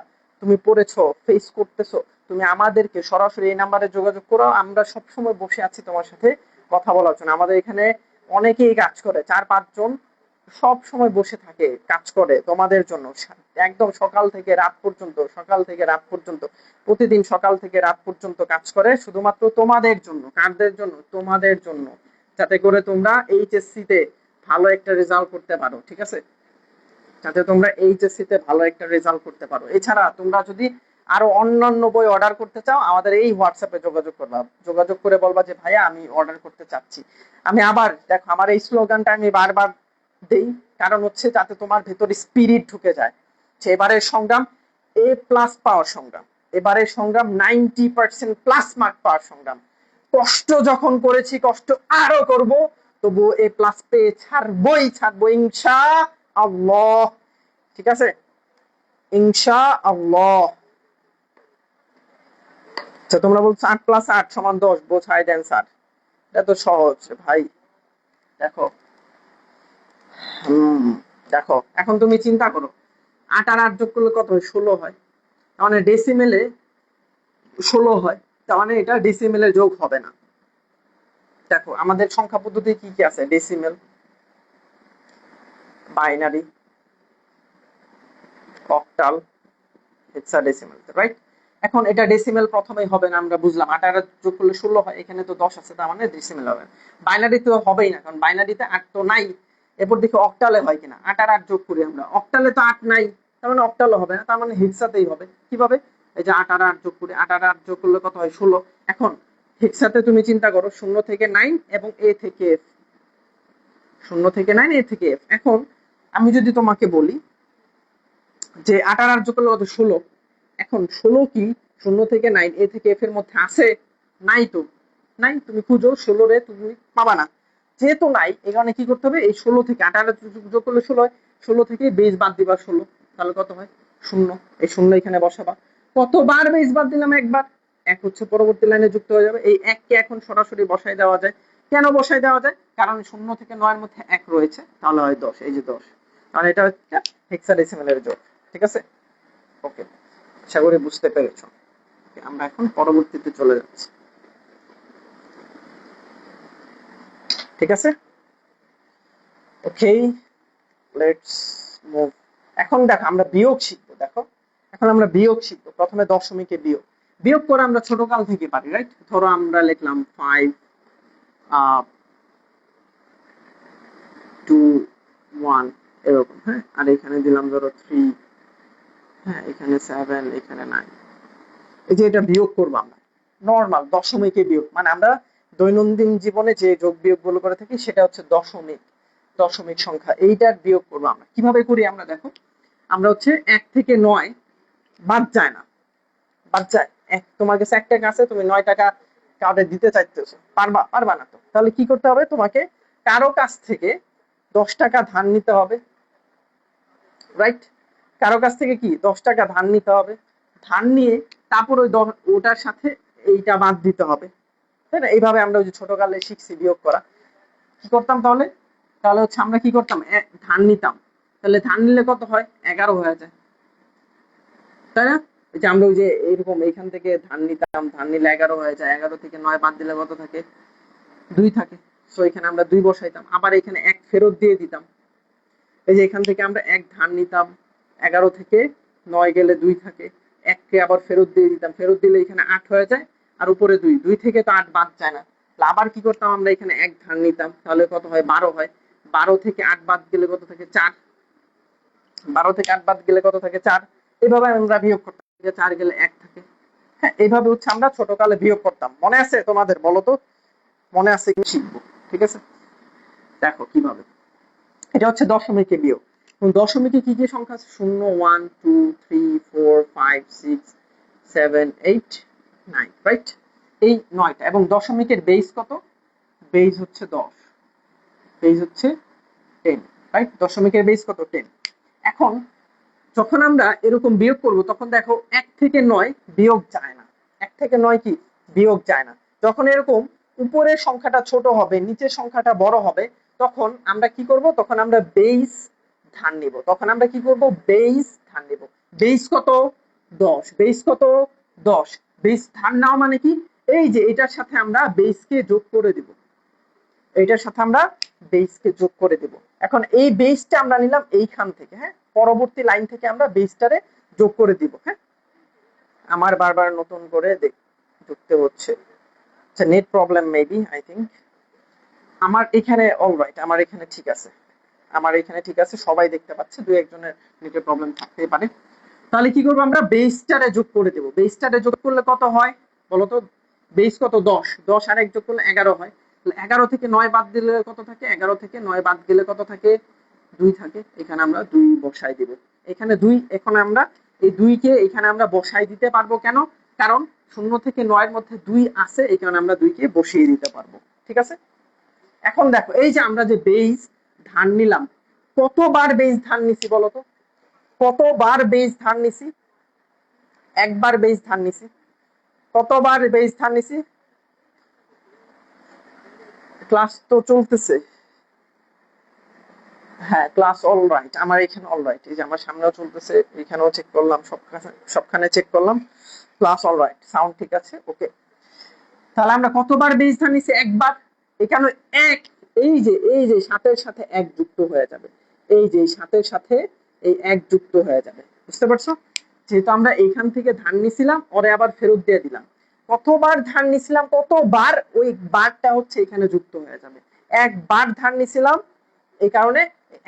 তুমি পড়েছো, ফেস করতেছো, তুমি আমাদেরকে সরাসরি এই নাম্বারে যোগাযোগ করো। আমরা সবসময় বসে আছি তোমার সাথে কথা বলার জন্য। আমাদের এখানে অনেকেই কাজ করে, 4-5 জন সব সময় বসে থাকে, কাজ করে তোমাদের জন্য, একদম সকাল থেকে রাত পর্যন্ত, সকাল থেকে রাত পর্যন্ত, প্রতিদিন সকাল থেকে রাত পর্যন্ত কাজ করে শুধুমাত্র তোমাদের জন্য। কারদের জন্য? তোমাদের জন্য, যাতে করে তোমরা এইচএসসি তে ভালো একটা রেজাল্ট করতে পারো। ঠিক আছে, যাতে তোমরা এইচএসসি তে ভালো একটা রেজাল্ট করতে পারো। এছাড়া তোমরা যদি আরো অন্যান্য বই অর্ডার করতে চাও, আমাদের এই হোয়াটসঅ্যাপে যোগাযোগ করবা, যোগাযোগ করে বলবা যে ভাইয়া আমি অর্ডার করতে চাচ্ছি। আমি আবার দেখো, আমার এই স্লোগানটা আমি বারবার দেই, কারণ হচ্ছে যাতে তোমার ভেতরে স্পিরিট ঢুকে যায় যে এবারের সংগ্রাম এ প্লাস পাওয়ার সংগ্রাম, এবারের সংগ্রাম 90% প্লাস মার্ক পাওয়ার সংগ্রাম। কষ্ট যখন করেছি, কষ্ট আরো করব, তবু এ প্লাস পেয়ে ছাড়বই ছাড়বো ইনশা আল্লাহ। ঠিক আছে, ইনশা আল্লাহ। আচ্ছা, তোমরা বলছো 8+8=10, বোঝাই দেন স্যার। এটা তো সহজ ভাই। দেখো, দেখো এখন তুমি চিন্তা করো, 8 আর 8 যোগ করলে কত হয়? 16 হয়। তার মানে ডেসিমেলে 16 হয়, তার মানে এটা ডেসিমেলে যোগ হবে না। দেখো আমাদের সংখ্যা পদ্ধতি কি কি আছে, decimal, binary, octal, hexadecimal, right? এখন এটা ডেসিমেল প্রথমেই হবে না, আমরা বুঝলাম। 8 আর 8 যোগ করলে 16 হয়, এখানে তো 10 আছে, তার মানে ডেসিমেল হবে। বাইনারি তো হবেই না, কারণ বাইনারিতে 8 তো নাই। এরপর দেখি অক্টালে হয় কিনা, 8 আর 8 যোগ করি আমরা, অক্টালে তো 8 নাই, তার মানে অক্টালে হবে না, তার মানে হেক্সাতেই হবে। কিভাবে? এই যে 8 আর 8 যোগ করি, 8 আর 8 যোগ করলে কত হয়? 16। এখন হেক্সাতে তুমি চিন্তা করো 0 থেকে 9 এবং এ থেকে এফ, 0 থেকে 9 এ থেকে এফ। এখন আমি যদি তোমাকে বলি যে 8 আর 8 যোগ করলে কত 16, এখন 16 কি 0 থেকে 9 এ থেকে এফ এর মধ্যে আছে? নাই তো, নাই। তুমি খুঁজো 16 রে, তুমি পাবা না। যেহেতু নাই, এই কারণে কি করতে হবে, এই 16 থেকে 8 আর 8 যোগ করলে 16 হয়, 16 থেকে বেস বাদ দিবা 16, তাহলে কত হয় 0। এই 0 এখানে বসাবা। কতবার বেস বাদ দিলাম? একবার। এক হচ্ছে পরবর্তী লাইনে যুক্ত হয়ে যাবে। এই 1 কে এখন সরাসরি বসাই দেওয়া যায়। কেন বসাই দেওয়া যায়? কারণ 0 থেকে 9 এর মধ্যে 1 রয়েছে, তাহলে হয় 10। এই যে 10, কারণ এটা হচ্ছে হেক্সাডেসিমালের যোগ। ঠিক আছে, ওকে, আশা করি বুঝতে পেরেছো। আমরা এখন পরবর্তীতে চলে যাচ্ছি। ঠিক আছে, ওকে, লেটস মুভ। এখন দেখো আমরা বিয়োগ শিখবো। দেখো এখন আমরা বিয়োগ শিখবো। প্রথমে দশমিকে বিয়োগ বিয়োগ করে আমরা ছোটকাল থেকে পারি, রাইট? ধরো আমরা লিখলাম 5 2 1 এরকম, হ্যাঁ, আর এখানে দিলাম ধরো 3, হ্যাঁ, এখানে 7, এখানে 9। এই যে এটা বিয়োগ করবো আমরা, নর্মাল দশমিকে বিয়োগ, মানে আমরা দৈনন্দিন জীবনে যে যোগ বিয়োগ গুলো করে থাকি সেটা হচ্ছে দশমিক, দশমিক সংখ্যা, এইটার বিয়োগ করবো আমরা। কিভাবে করি আমরা দেখো, আমরা হচ্ছে 1 থেকে 9 বাদ যায় না, বাদ যায়। তোমার কাছে 1 টাকা আছে, তুমি 9 টাকা কাউকে দিতে চাইতেছো, পারবা? পারবা না তো। তাহলে কি করতে হবে, তোমাকে কারো কাছ থেকে 10 টাকা ধার নিতে হবে, রাইট? কারো কাছ থেকে কি 10 টাকা ধার নিতে হবে। ধার নিয়ে তারপর ওই ওটার সাথে এইটা বাদ দিতে হবে, তাই না? এইভাবে আমরা ওই যে ছোটকালে শিখছি বিয়োগ করা। কি করতাম তাহলে? তাহলে হচ্ছে আমরা কি করতাম, ধার নিতাম। তাহলে ধার নিলে কত হয়? 11 হয়ে যায়, তাই না? এই যে আমরা ওই যে এরকম এইখান থেকে ধার নিতাম, ধার নিলে 11 হয়ে যায়। 11 থেকে 9 বাদ দিলে কত থাকে? 2 থাকে। সো এখানে আমরা 2 বসাইতাম, আবার এখানে 1 ফেরত দিয়ে দিতাম। এই যে এখান থেকে আমরা 1 ধার নিতাম, 11 থেকে 9 গেলে 2 থাকে, 1 কে আবার ফেরত দিয়ে দিতাম, ফেরত দিলে এখানে 8 হয়ে যায়, আর উপরে 2, 2 থেকে তো 8 বাদ যায় না। আবার কি করতাম, আমরা এখানে 1 ধার নিতাম, তাহলে কত হয়? 12 হয়। 12 থেকে 8 বাদ গেলে কত থাকে? 4। 12 থেকে 8 বাদ গেলে কত থাকে? 4। এইভাবে আমরা বিয়োগ করতাম, 4 গেলে 1 থাকে। হ্যাঁ, এইভাবে হচ্ছে আমরা ছোটকালে বিয়োগ করতাম। মনে আছে তোমাদের? বলো তো, মনে আছে কি? শিখবো, ঠিক আছে। দেখো কিভাবে, এটা হচ্ছে দশমিকে বিয়োগ। দশমিকে কি কি সংখ্যা আছে? 0 1 2 3 4 5 6 7 8 9, রাইট? এই 9টা। এবং দশমিকের বেস কত? বেস হচ্ছে 10, বেস হচ্ছে 10, রাইট? দশমিকের বেস কত? 10। এখন যখন আমরা এরকম বিয়োগ করব, তখন দেখো 1 থেকে 9 বিয়োগ যায় না। 1 থেকে 9 কি বিয়োগ যায় না। যখন এরকম উপরের সংখ্যাটা ছোট হবে, নিচের সংখ্যাটা বড় হবে, তখন আমরা কি করব? তখন আমরা বেস ধার নিব। তখন আমরা কি করব? বেস ধার নিব। বেস কত? 10। বেস কত? 10। বেস ধার নেওয়া মানে কি? এই যে এটার সাথে আমরা বেসকে যোগ করে দিব, এইটার সাথে আমরা বেসকে যোগ করে দেব। এখন এই বেসটা আমরা নিলাম এইখান থেকে, হ্যাঁ, পরবর্তী লাইন থেকে আমরা বেসটারে যোগ করে দিব। হ্যাঁ, আমার বারবার নতুন করে ঢুকতে হচ্ছে, আচ্ছা, net problem maybe, I think. আমার এখানে অলরাইট, আমার এখানে ঠিক আছে, আমার এখানে ঠিক আছে, সবাই দেখতে পাচ্ছে। দুই একজনের নেটের প্রবলেম থাকতেই পারে। তাহলে কি করবো, আমরা বেসটারে যোগ করে দেব। বেসটারে যোগ করলে কত হয় বলতো? বেস কত? 10। 10 আর 1 যোগ করলে 11 হয়। 11 থেকে 9 বাদ দিলে কত থাকে? 11 থেকে 9 বাদ গেলে কত থাকে? 2 থাকে। এখানে আমরা 2 বসাই দিব। এখানে 2, এখন আমরা এই 2 কে এখানে আমরা বসাই দিতে পারবো। কেন? কারণ 0 থেকে 9 এর মধ্যে 2 আছে, এই কারণে আমরা 2 কে বসিয়ে দিতে পারবো। ঠিক আছে। এখন দেখো, এই যে আমরা যে বেস ধার নিলাম, কতবার বেস ধার নিছি বলতো? কতবার বেস ধার নিছি? একবার বেস ধার নিছি। কতবার বেস ধার নিছি? ক্লাস তো চলতেছে। হ্যাঁ, ক্লাস অল রাইট, আমার এখানে অল রাইট। এই যে আমার সামনেও চলতেছে, এখানেও চেক করলাম, সবখানে চেক করলাম, ক্লাস অল রাইট, সাউন্ড ঠিক আছে, ওকে। তাহলে আমরা কতবার বেস ধার নিছি? একবার। এখানে এক, এই যে সাতের সাথে এক যুক্ত হয়ে যাবে, এই যে সাতের সাথে এই এক যুক্ত হয়ে যাবে, বুঝতে পারছো? যেহেতু আমরা এইখান থেকে ধার নিছিলাম, পরে আবার ফেরত দিয়ে দিলাম, কতবার ধার নিছিলাম, কতবার ওই বারটা হচ্ছে এখানে যুক্ত হয়ে যাবে। একবার ধার নিছিলাম, এই কারণে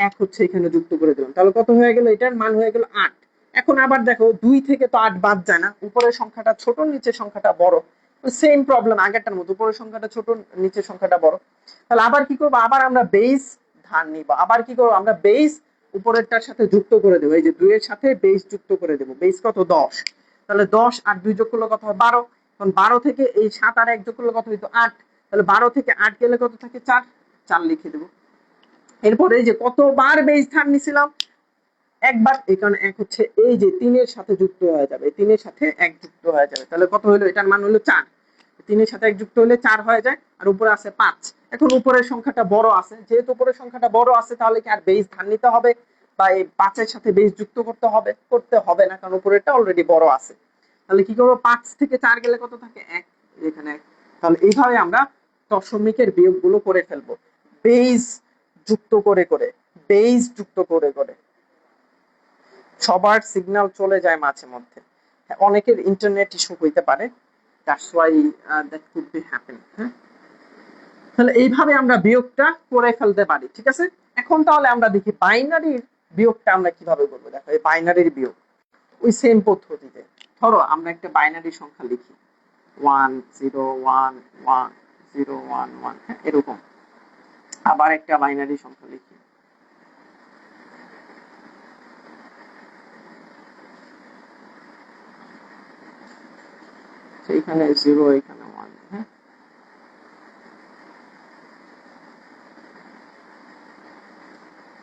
এক হচ্ছে এখানে যুক্ত করে দিলাম। তাহলে কত হয়ে গেল? এটার মান হয়ে গেল 8। এখন আবার দেখো, 2 থেকে তো 8 বাদ যায় না, উপরের সংখ্যাটা ছোট, নিচের সংখ্যাটা বড়। সেম প্রবলেম আগেরটার মতো, উপরের সংখ্যাটা ছোট নিচের সংখ্যাটা বড়। তাহলে আবার কি করবো, আবার আমরা বেস ধার নিব, আবার কি করবো আমরা বেস উপরেরটার সাথে যুক্ত করে দেবো, এই যে 2 এর সাথে বেস যুক্ত করে দেবো। বেস কত 10, তাহলে 10 আর 2 যোগ করলে কত হয় 12, কারণ 12 থেকে এই 7 আর 1 যোগ করলে কত হইতো 8, তাহলে 12 থেকে 8 গেলে কত থাকে 4, 4 লিখে দেবো। এরপরে এই যে কতবার বেস ধার নিছিলাম, একবার, এই কারণে এক হচ্ছে এই যে 3 এর সাথে যুক্ত হয়ে যাবে, 3 এর সাথে 1 যুক্ত হয়ে যাবে, তাহলে কত হলো, এটার মান হলো 4, 3 এর সাথে 1 যুক্ত হলে 4 হয়ে যায়, আর উপরে আছে 5। এখন উপরের সংখ্যাটা বড় আছে, যেহেতু উপরের সংখ্যাটা বড় আছে তাহলে কি আর বেস ধার নিতে হবে বা এই 5 এর সাথে বেস যুক্ত করতে হবে? করতে হবে না, কারণ উপরেরটা অলরেডি বড় আছে। তাহলে কি করব, 5 থেকে 4 গেলে কত থাকে 1, এখানে 1। তাহলে এইভাবে আমরা দশমিকের বিয়োগগুলো করে ফেলবো, বেস যুক্ত করে করে, বেস যুক্ত করে করে। সবার সিগন্যাল চলে যায় মাঝে মধ্যে, অনেকের ইন্টারনেট ইস্যু হইতে পারে, that's why that could be happen. হ্যাঁ, তাহলে এইভাবে আমরা বিয়োগটা করে ফেলতে পারি, ঠিক আছে। এখন তাহলে আমরা দেখি বাইনারির বিয়োগটা আমরা কিভাবে করবো। দেখো এই বাইনারির বিয়োগ ওই সেম পদ্ধতিতে, ধরো আমরা একটা বাইনারি সংখ্যা লিখি 10111011, হ্যাঁ এরকম। আবার একটা বাইনারি সংখ্যা লিখি, এখানে 0 এখানে 1, হ্যাঁ।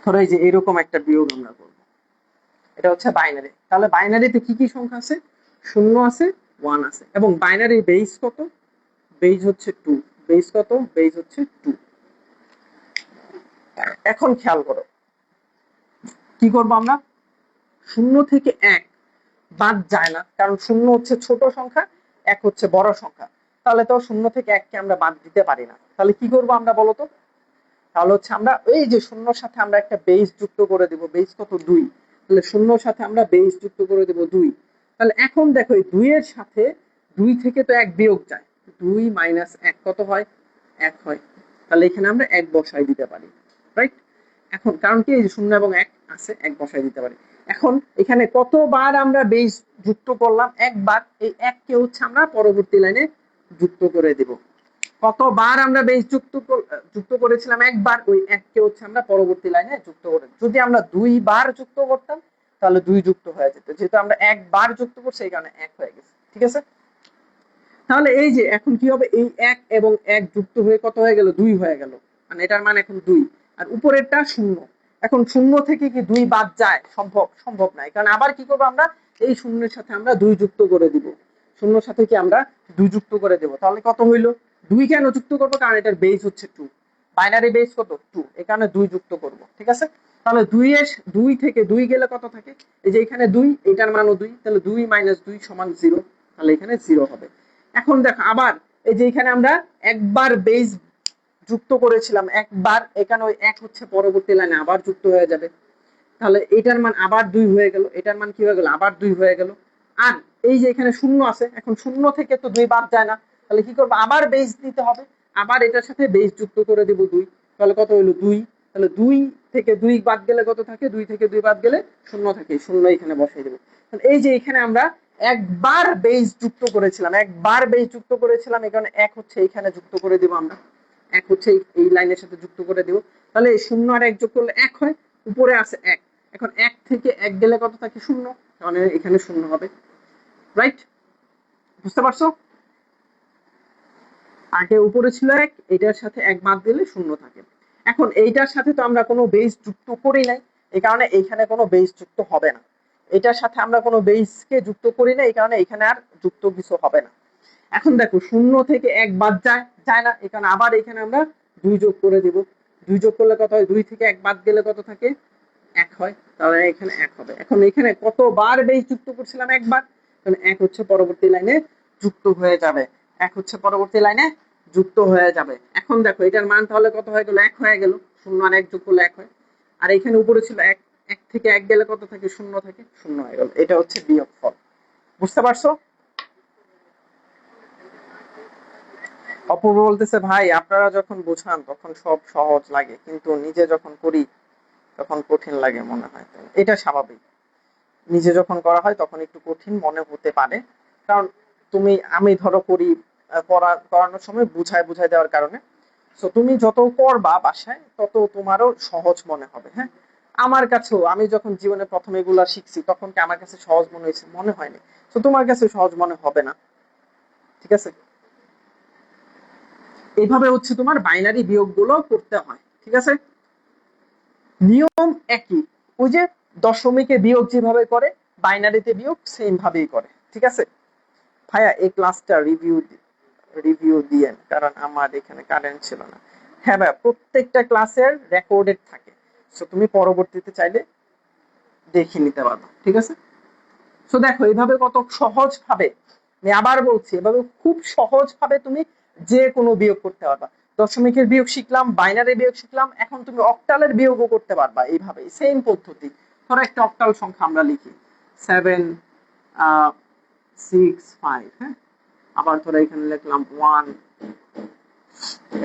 ধরো এই যে এরকম একটা বিয়োগ আমরা করবো, এটা হচ্ছে বাইনারি। তাহলে বাইনারিতে কি কি সংখ্যা আছে, 0 আছে, 1 আছে, এবং বাইনারি বেস কত, বেস হচ্ছে 2, বেস কত, বেস হচ্ছে 2। এখন খেয়াল করো কি করবো আমরা, 0 থেকে 1 বাদ যায় না, কারণ 0 হচ্ছে ছোট সংখ্যা, 1 হচ্ছে বড় সংখ্যা, তাহলে তো 0 থেকে 1 কে আমরা বাদ দিতে পারি না। তাহলে কি করবো আমরা বলতো, তাহলে হচ্ছে আমরা এই যে 0 সাথে আমরা একটা বেস যুক্ত করে দিব, বেস কত 2, তাহলে 0 সাথে আমরা বেস যুক্ত করে দেব 2। তাহলে এখন দেখো এই 2 এর সাথে 2 থেকে তো 1 বিয়োগ যায়, 2 মাইনাস 1 কত হয় 1 হয়, তাহলে এখানে আমরা 1 বসাই দিতে পারি, রাইট। এখন কারণ কি এই যে 0 এবং 1 আছে, 1 বসাই দিতে পারি। এখন এখানে কতবার আমরা বেস যুক্ত করলাম, একবার, এই 1 কে হচ্ছে আমরা পরবর্তী লাইনে যুক্ত করে দেব। কতবার আমরা বেস যুক্ত করেছিলাম, একবার, ওই 1 কে হচ্ছে আমরা পরবর্তী লাইনে যুক্ত করে, যদি আমরা 2 বার যুক্ত করতাম তাহলে 2 যুক্ত হয়ে যেত, যেহেতু আমরা 1 বার যুক্ত করছি এই কারণে 1 হয়ে গেছে, ঠিক আছে। তাহলে এই যে এখন কি হবে, এই 1 এবং 1 যুক্ত হয়ে কত হয়ে গেল, 2 হয়ে গেল, মানে এটার মান এখন 2, আর উপরেরটা 0। এখন 0 থেকে কি 2 বাদ যায়, সম্ভব? সম্ভব না, কারণ আবার কি করব আমরা, এই 0 এর সাথে আমরা 2 যুক্ত করে দিব, 0 এর সাথে কি আমরা 2 যুক্ত করে দেব, তাহলে কত হইলো 2। কেন যুক্ত করব, কারণ এটার বেস হচ্ছে 2, বাইনারি বেস কত 2, এই কারণে 2 যুক্ত করব, ঠিক আছে। তাহলে 2 থেকে 2 গেলে কত থাকে, এই যে এখানে 2, এটার মানও 2, তাহলে 2 মাইনাস 2 সমান 0, তাহলে এখানে 0 হবে। এখন দেখো আবার এই যে এখানে আমরা একবার বেস যুক্ত করেছিলাম, একবার, এখানে ওই 1 হচ্ছে পরবর্তী লাইনে আবার যুক্ত হয়ে যাবে, তাহলে এটার মান আবার 2 হয়ে গেল, এটার মান কি হয়ে গেল, আবার 2 হয়ে গেল। আর এই যে এখানে 0 আছে, এখন 0 থেকে তো 2 বাদ যায় না, তাহলে কি করব, আবার বেস দিতে হবে, আবার এটার সাথে বেস যুক্ত করে দেব 2, তাহলে কত হলো 2। তাহলে 2 থেকে 2 বাদ গেলে কত থাকে, 2 থেকে 2 বাদ গেলে 0 থাকে, 0 এখানে বসাই দেব। তাহলে এই যে এখানে আমরা একবার বেস যুক্ত করেছিলাম, একবার বেস যুক্ত করেছিলাম, এই কারণে 1 হচ্ছে এখানে যুক্ত করে দেব আমরা, 1 হচ্ছে এই লাইনের সাথে যুক্ত করে দেব, তাহলে 0 আর 1 যোগ করলে 1 হয়, উপরে আছে 1, এখন 1 থেকে 1 গেলে কত থাকে 0, মানে এখানে 0 হবে, রাইট। বুঝতে পারছো, আগে উপরে ছিল 1, এটার সাথে 1 বাদ দিলে 0 থাকে। এখন এইটার সাথে তো আমরা কোনো বেস যুক্ত করি নাই, এই কারণে এইখানে কোনো বেস যুক্ত হবে না, এটার সাথে আমরা কোনো বেসকে যুক্ত করি না, এই কারণে এখানে আর যুক্ত কিছু হবে না। এখন দেখো 0 থেকে 1 বাদ যায় না, এই কারণে আবার এখানে আমরা 2 যোগ করে দিব, 2 যোগ করলে কত হয়, 2 থেকে 1 বাদ গেলে কত থাকে 1 হয়, তাহলে এখানে 1 হবে। এখন এখানে কতবার বেস যুক্ত করছিলাম, একবার, তাহলে 1 হচ্ছে পরবর্তী লাইনে যুক্ত হয়ে যাবে, 1 হচ্ছে পরবর্তী লাইনে যুক্ত হয়ে যাবে। এখন দেখো এটার মান তাহলে কত হয়ে গেল, 1 হয়ে গেল, 0 আর 1 যোগ করলে 1 হয়, আর এখানে উপরে ছিল 1, 1 থেকে 1 গেলে কত থাকে, 0 থাকে, 0 হয়ে গেল, এটা হচ্ছে বিয়োগফল। বুঝতে পারছো? অপূর্ব বলতেছে, ভাই আপনারা যখন বোঝান তখন সব সহজ লাগে, কিন্তু নিজে যখন করি তখন কঠিন লাগে মনে হয়। এটা স্বাভাবিক, নিজে যখন করা হয় তখন একটু কঠিন মনে হতে পারে, কারণ আমি ধরো করি, করানোর সময় বুঝায় দেওয়ার কারণে। সো তুমি যত করবা বাসায় তত তোমারও সহজ মনে হবে। হ্যাঁ, আমার কাছেও আমি যখন জীবনে প্রথম এগুলা শিখছি তখন কি আমার কাছে সহজ মনে হয়েছে? মনে হয়নি। তো তোমার কাছে সহজ মনে হবে না। ঠিক আছে, এইভাবে হচ্ছে তোমার বাইনারি বিয়োগ গুলো করতে হয়। ঠিক আছে, নিয়ম একই। ওই যে দশমিকে বিয়োগ যেভাবে করে বাইনারিতে বিয়োগ সেম ভাবেই করে। ঠিক আছে ভাইয়া, এই ক্লাসটা রিভিউ দিয়েন, কারণ আমার এখানে কারেন্ট ছিল না। হ্যাঁ ভাইয়া, প্রত্যেকটা ক্লাসের রেকর্ডেড থাকে, সো তুমি পরবর্তীতে চাইলে দেখে নিতে পারবে। ঠিক আছে, সো দেখো এইভাবে কত সহজ ভাবে, আমি আবার বলছি, এভাবে খুব সহজ ভাবে তুমি যে কোনো বিয়োগ করতে পারবা। দশমিকের বিয়োগ শিখলাম, বাইনারি বিয়োগ শিখলাম, এখন তুমি অক্টালের বিয়োগও করতে পারবা এইভাবে, সেম পদ্ধতি। ধরো একটা অক্টাল সংখ্যা আমরা লিখি 7 6 5। হ্যাঁ, আবার ধরো এখানে লিখলাম 1,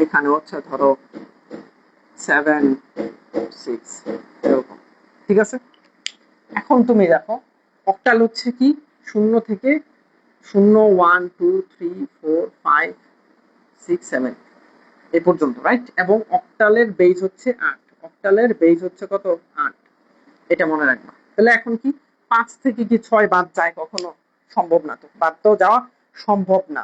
এখানে হচ্ছে ধরো 7 6, এরকম। ঠিক আছে, এখন তুমি দেখো অক্টাল হচ্ছে কি, শূন্য থেকে 0 1 2 3 4 5 6 7 এই পর্যন্ত, রাইট? এবং অক্টালের বেজ হচ্ছে 8, অক্টালের বেজ হচ্ছে কত? 8, এটা মনে রাখবা। তাহলে এখন কি 5 থেকে কি 6 বাদ যায় কখনো? সম্ভব না, তো বাদ তো যাওয়া সম্ভব না।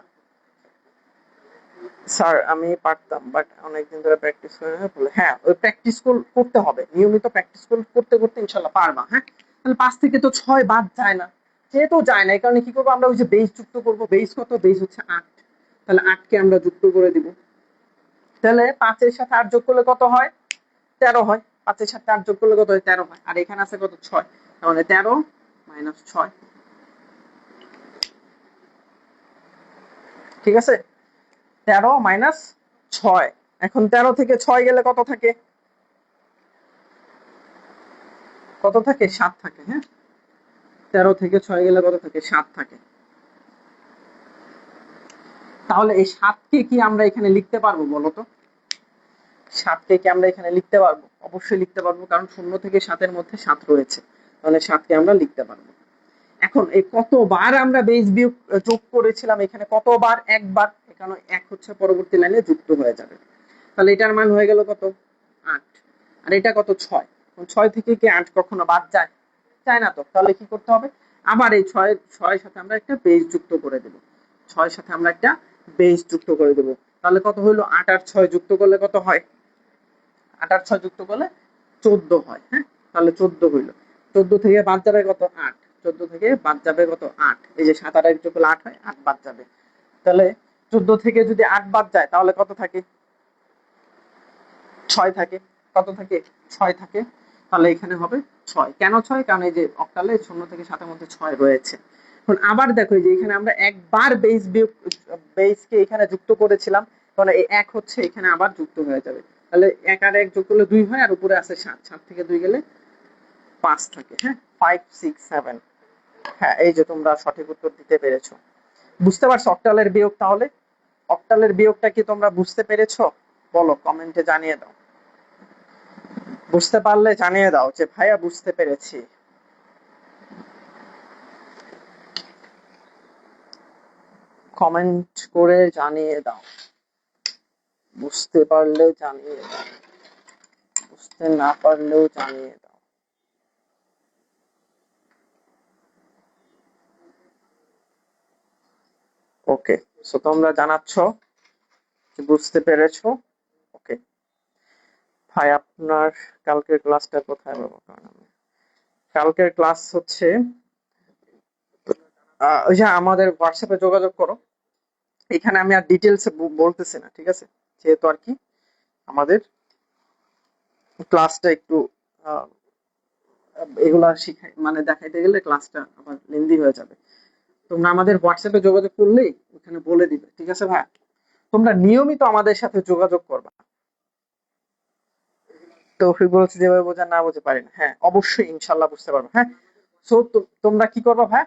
স্যার আমি পারতাম, বাট অনেকদিন ধরে প্র্যাকটিস করে না বলে। হ্যাঁ, ওই প্র্যাকটিস করতে হবে, নিয়মিত প্র্যাকটিস করতে করতে ইনশাল্লাহ পারবা। হ্যাঁ, তাহলে 5 থেকে তো 6 বাদ যায় না, যেহেতু যায় না এই কারণে কি করবো আমরা, ওই যে বেস যুক্ত করব। বেস কত? বেস হচ্ছে 8, তাহলে 8 কে আমরা যুক্ত করে দিব। তাহলে 5 এর সাথে 8 যোগ করলে কত হয়? 13 হয়। 5 এর সাথে 8 যোগ করলে কত হয়? 13 হয়। আর এখানে আছে কত? 6, তার মানে 13 মাইনাস 6। ঠিক আছে, 13 মাইনাস 6। এখন 13 থেকে 6 গেলে কত থাকে? কত থাকে? 7 থাকে। হ্যাঁ, 13 থেকে 6 গেলে কত থাকে? 7 থাকে। তাহলে এই 7 কে কি আমরা এখানে লিখতে পারবো বলো তো? 7 কে কি আমরা এখানে লিখতে পারবো? অবশ্যই লিখতে পারবো, কারণ 0 থেকে 7 এর মধ্যে 7 রয়েছে, তাহলে 7 কে আমরা লিখতে পারবো। এখন এই কতবার আমরা বেস বিয়োগ যোগ করেছিলাম এখানে? কতবার? একবার, এখানে 1 হচ্ছে পরবর্তী লাইনে যুক্ত হয়ে যাবে। তাহলে এটার মান হয়ে গেল কত? 8। আর এটা কত? 6। 6 থেকে কি 8 কখনো বাদ যায়? যায় না তো। তাহলে কি করতে হবে? আবার এই 6 সাথে আমরা একটা বেস যুক্ত করে দেব। 6 সাথে আমরা একটা বেস যুক্ত করে দেব। তাহলে কত হইলো? 8 আর 6 যুক্ত করলে কত হয়? 8 আর 6 যুক্ত করলে 14 হয়। হ্যাঁ, তাহলে 14 হইলো। 14 থেকে বাদ যাবে কত? 8। 14 থেকে বাদ যাবে কত? 8। এই যে 7 আর 1 যোগ করলে 8 হয়, 8 বাদ যাবে। তাহলে 14 থেকে যদি 8 বাদ যায় তাহলে কত থাকে? 6 থাকে। কত থাকে? 6 থাকে। তাহলে এখানে হবে 6। কেন 6? কারণ এই যে অক্টালে 0 থেকে 7 এর মধ্যে 6 রয়েছে। এখন আবার দেখো যে এখানে আমরা একবার বেস কে এখানে যুক্ত করেছিলাম, তাহলে এই 1 হচ্ছে এখানে আবার যুক্ত হয়ে যাবে। তাহলে 1 আর 1 যোগ করলে 2 হয়, আর উপরে আছে 7। 7 থেকে 2 গেলে 5 থাকে। হ্যাঁ, 5 6 7। হ্যাঁ, এই যে তোমরা সঠিক উত্তর দিতে পেরেছো। বুঝতে পারছো অক্টালের বিয়োগ? তাহলে অক্টালের বিয়োগটা কি তোমরা বুঝতে পেরেছো? বলো, কমেন্টে জানিয়ে দাও। বুঝতে পারলে জানিয়ে দাও যে ভাইয়া বুঝতে পেরেছি। কমেন্ট করে জানিয়ে দাও, বুঝতে পারলে জানিয়ে দাও, বুঝতে না পারলেও জানিয়ে দাও। ওকে, সো তোমরা জানাচ্ছ যে বুঝতে পেরেছো। ওকে ভাই, আপনার কালকের ক্লাসটা কোথায় পাবো? কালকের ক্লাস হচ্ছে ওই যে আমাদের হোয়াটসঅ্যাপে যোগাযোগ করো। এখানে আমি আর ডিটেলসে বলতেছি না, ঠিক আছে? যেহেতু আর কি আমাদের ক্লাসটা একটু এগুলা শিখাই, মানে দেখাইতে গেলে ক্লাসটা আবার লেন্দি হয়ে যাবে। তোমরা আমাদের হোয়াটসঅ্যাপে যোগাযোগ করলেই ওখানে বলে দিবে। ঠিক আছে ভাই, তোমরা নিয়মিত আমাদের সাথে যোগাযোগ করবা। তৌফিক বলছে যেভাবে বোঝা না বুঝে পারি না। হ্যাঁ, অবশ্যই ইনশাল্লাহ বুঝতে পারবো। হ্যাঁ, সো তোমরা কি করবা ভাই?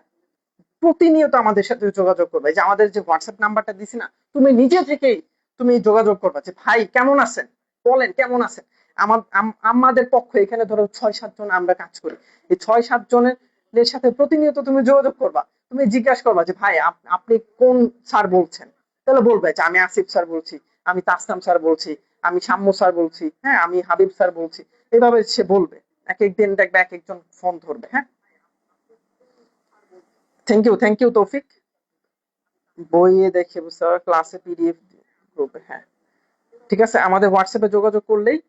প্রতিনিয়ত আমাদের সাথে যোগাযোগ করবে। এই যে আমাদের যে হোয়াটসঅ্যাপ নাম্বারটা দিছি না, তুমি নিজে থেকেই তুমি যোগাযোগ করবা যে ভাই কেমন আছেন, বলেন কেমন আছেন। আমাদের পক্ষে এখানে ধরো 6-7 জন আমরা কাজ করি, এই 6-7 জনের সাথে প্রতিনিয়ত তুমি যোগাযোগ করবা। তুমি জিজ্ঞাসা করবা যে ভাই আপনি কোন স্যার বলছেন, তাহলে বলবে যে আমি আসিফ স্যার বলছি, আমি তাসনাম স্যার বলছি, আমি সাম্য স্যার বলছি, হ্যাঁ আমি হাবিব স্যার বলছি। এভাবে সে বলবে, এক একদিন দেখবে এক একজন ফোন ধরবে। হ্যাঁ, থ্যাংক ইউ তৌফিক। বইয়ে দেখে বুঝতে পারবে, ক্লাসে পিডিএফ গ্রুপে। হ্যাঁ ঠিক আছে, আমাদের হোয়াটসঅ্যাপে যোগাযোগ করলেই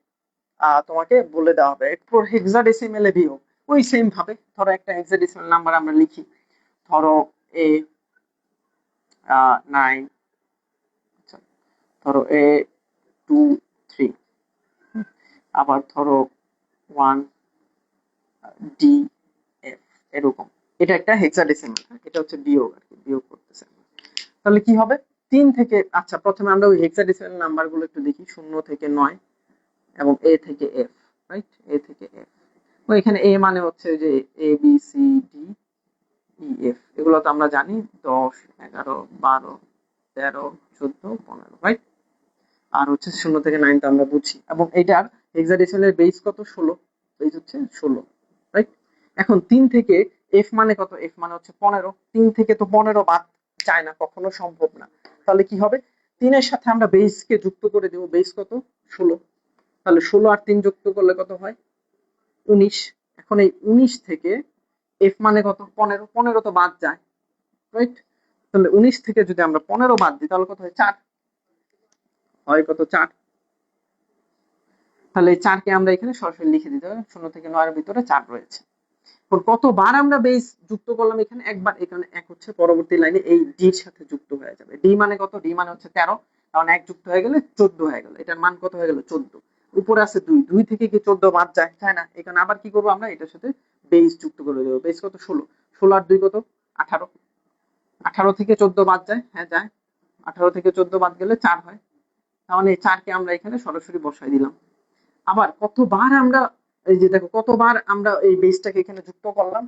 তোমাকে বলে দেওয়া হবে। এরপর হেক্সাডেসিমেল এ ভিও ওই সেম ভাবে, ধরো একটা হেক্সাডেসিমেল নাম্বার আমরা লিখি, ধরো এ 9, ধরো A 2 3, আবার ধরো 1DF, এরকম। এটা একটা হেক্সাডেসিমাল, এটা হচ্ছে বিয়োগ আর কি, বিয়োগ করতেছে। তাহলে কি হবে 3 থেকে, আচ্ছা প্রথমে আমরা ওই হেক্সাডেসিমাল নাম্বার গুলো একটু দেখি, 0 থেকে 9 এবং A থেকে F, রাইট? A থেকে F, ও এখানে A মানে হচ্ছে যে ABCDEF, এগুলো তো আমরা জানি, 10 11 12 13 14 15, রাইট? আর হচ্ছে 0 থেকে 9 তো আমরা বুঝি, এবং এটার হেক্সাডেসিমালের বেস কত? 16, বেস হচ্ছে 16, রাইট? এখন 3 থেকে F মানে কত? F মানে হচ্ছে 15, 3 থেকে তো 15 বাদ যায় না, কখনো সম্ভব না। তাহলে কি হবে, 3 এর সাথে আমরা বেসকে যুক্ত করে দেব, বেস কত? 16, তাহলে 16 আর 3 যুক্ত করলে কত হয়? 19। এখন এই 19 থেকে F মানে কত? 15, 15 তো বাদ যায়, রাইট? তাহলে 19 থেকে যদি আমরা 15 বাদ দিই তাহলে কত হয়? 4 হয়, কত? 4। তাহলে এই 4 কে আমরা এখানে সরাসরি লিখে দিতে হবে, 0 থেকে 9 এর ভিতরে 4 রয়েছে। কতবার আমরা বেস যুক্ত করলাম? এখানে একবার, এখানে 1 হচ্ছে, পরবর্তী লাইনে এই ডি এর সাথে যুক্ত হয়ে যাবে। ডি মানে কত? ডি মানে হচ্ছে 13, কারণ 1 যুক্ত হয়ে গেলে 14 হয়ে গেল, এটার মান কত হয়ে গেল? 14। উপরে আছে 2, 2 থেকে কি 14 বাদ যায়? যায় না। এখানে আবার কি করবো আমরা? এটার সাথে বেস যুক্ত করে দেবো। বেস কত? 16, 16 আর 2 কত? 18, 18 থেকে 14 বাদ যায়? হ্যাঁ যায়, 18 থেকে 14 বাদ গেলে 4 হয়। তাহলে এই 4 কে আমরা এখানে সরাসরি বসাই দিলাম। আবার কতবার আমরা, এই যে দেখো কতবার আমরা এই বেসটাকে এখানে যুক্ত করলাম,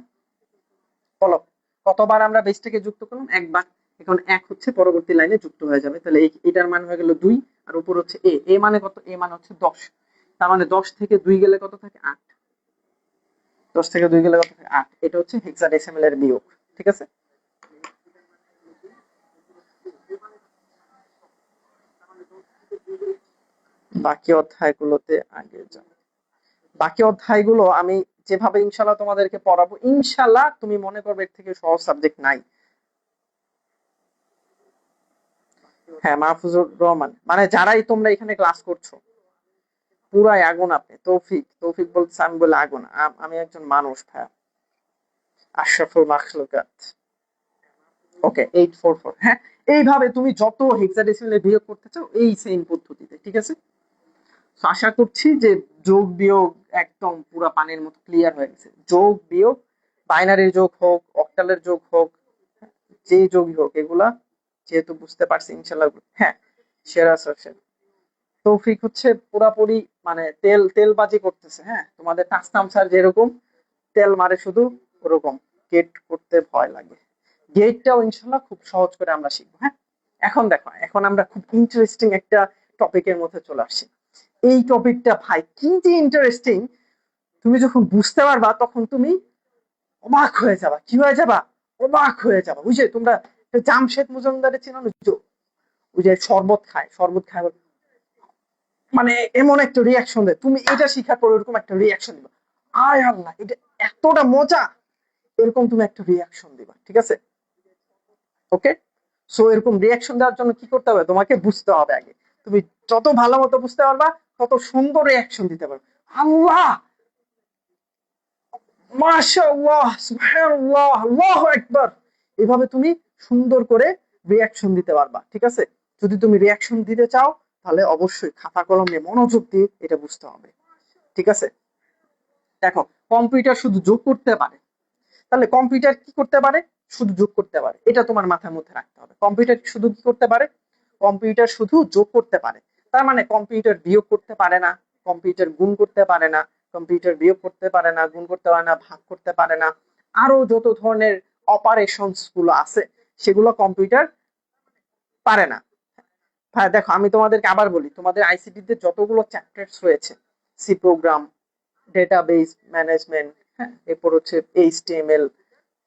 বলো কতবার আমরা বেসটাকে যুক্ত করলাম? একবার। এখন 1 হচ্ছে পরবর্তী লাইনে যুক্ত হয়ে যাবে, তাহলে এটার মান হয়ে গেল 2, আর উপর হচ্ছে এ, এ মানে কত? এ মানে হচ্ছে 10, তার মানে 10 থেকে 2 গেলে কত থাকে? 8, 10 থেকে 2 গেলে কত থাকে? 8। এটা হচ্ছে হেক্সাডেসিমাল এর বিয়োগ, ঠিক আছে? বাকি অধ্যায়গুলোতে আগে যাও। বাকি অধ্যায়গুলো আমি যেভাবে ইনশাল্লাহ তোমাদেরকে পড়াবো, ইনশাল্লাহ তুমি মনে করবে এর থেকে সহজ সাবজেক্ট নাই। হ্যাঁ, মাহফুজুর রহমান, মানে যারাই তোমরা এখানে ক্লাস করছো পুরাই আগুন। আপনি তৌফিক, তৌফিক বলছে আমি বলে আগুন, আমি একজন মানুষ ভাইয়া। আশরাফুল মাখলুকাত, ওকে 844। হ্যাঁ, এইভাবে তুমি যত হেক্সাডেসিমালে বিয়োগ করতে চাও এই সেম পদ্ধতিতে, ঠিক আছে? তো আশা করছি যে যোগ বিয়োগ একদম পুরো পানির মতো ক্লিয়ার হয়ে গেছে। যোগ বিয়োগ, বাইনারির যোগ হোক, অক্টালের যোগ হোক, যে যোগই হোক, এগুলা যেহেতু বুঝতে পারছি ইনশাল্লাহ। হ্যাঁ, সেরা সাকসেস। তৌফিক হচ্ছে পুরাপুরি মানে তেলবাজি করতেছে। হ্যাঁ, তোমাদের তাসনাম স্যার যেরকম তেল মারে শুধু ওরকম, গেট করতে ভয় লাগে। গেটটাও ইনশাল্লাহ খুব সহজ করে আমরা শিখবো। হ্যাঁ, এখন দেখো, এখন আমরা খুব ইন্টারেস্টিং একটা টপিকের মধ্যে চলে আসছি। এই টপিকটা ভাই কি যে ইন্টারেস্টিং, তুমি যখন বুঝতে পারবা তখন তুমি অবাক হয়ে যাবা। কি হয়ে যাবা? অবাক হয়ে যাবা। বুঝলে, তোমরা জামশেদ মজুমদারের চিনো না? ওই যে শরবত খায়, শরবত খায়, মানে এমন একটা রিয়াকশন দেয়, তুমি এটা শিখার পর ওরকম একটা রিয়াকশন দিবা, আয় আল্লাহ এটা এতটা মজা, এরকম তুমি একটা রিয়াকশন দিবা, ঠিক আছে? ওকে, সো এরকম রিয়াকশন দেওয়ার জন্য কি করতে হবে? তোমাকে বুঝতে হবে আগে। তুমি যত ভালো মতো বুঝতে পারবা তত সুন্দর রিয়াকশন দিতে পারবে। আল্লাহ, মাশাআল্লাহ, সুবহানাল্লাহ, আল্লাহু আকবার, এভাবে তুমি সুন্দর করে রিয়াকশন দিতে পারবা, ঠিক আছে? যদি তুমি রিয়াকশন দিতে চাও তাহলে অবশ্যই খাতা কলম নিয়ে মনোযোগ দিয়ে এটা বুঝতে হবে, ঠিক আছে? দেখো, কম্পিউটার শুধু যোগ করতে পারে, তাহলে কম্পিউটার কি করতে পারে? শুধু যোগ করতে পারে, এটা তোমার মাথার মধ্যে রাখতে হবে। কম্পিউটার শুধু কি করতে পারে? কম্পিউটার শুধু যোগ করতে পারে, তার মানে কম্পিউটার বিয়োগ করতে পারে না, কম্পিউটার গুণ করতে পারে না, কম্পিউটার বিয়োগ করতে পারে না, গুণ করতে পারে না, ভাগ করতে পারে না। আরো যত ধরনের অপারেশনস গুলো আছে সেগুলো কম্পিউটার পারে না। হ্যাঁ দেখো, আমি তোমাদেরকে আবার বলি, তোমাদের আইসিটি তে যতগুলো চ্যাপ্টার্স রয়েছে, সি প্রোগ্রাম, ডেটাবেস ম্যানেজমেন্ট, হ্যাঁ, এরপর হচ্ছে এইচটিএমএল,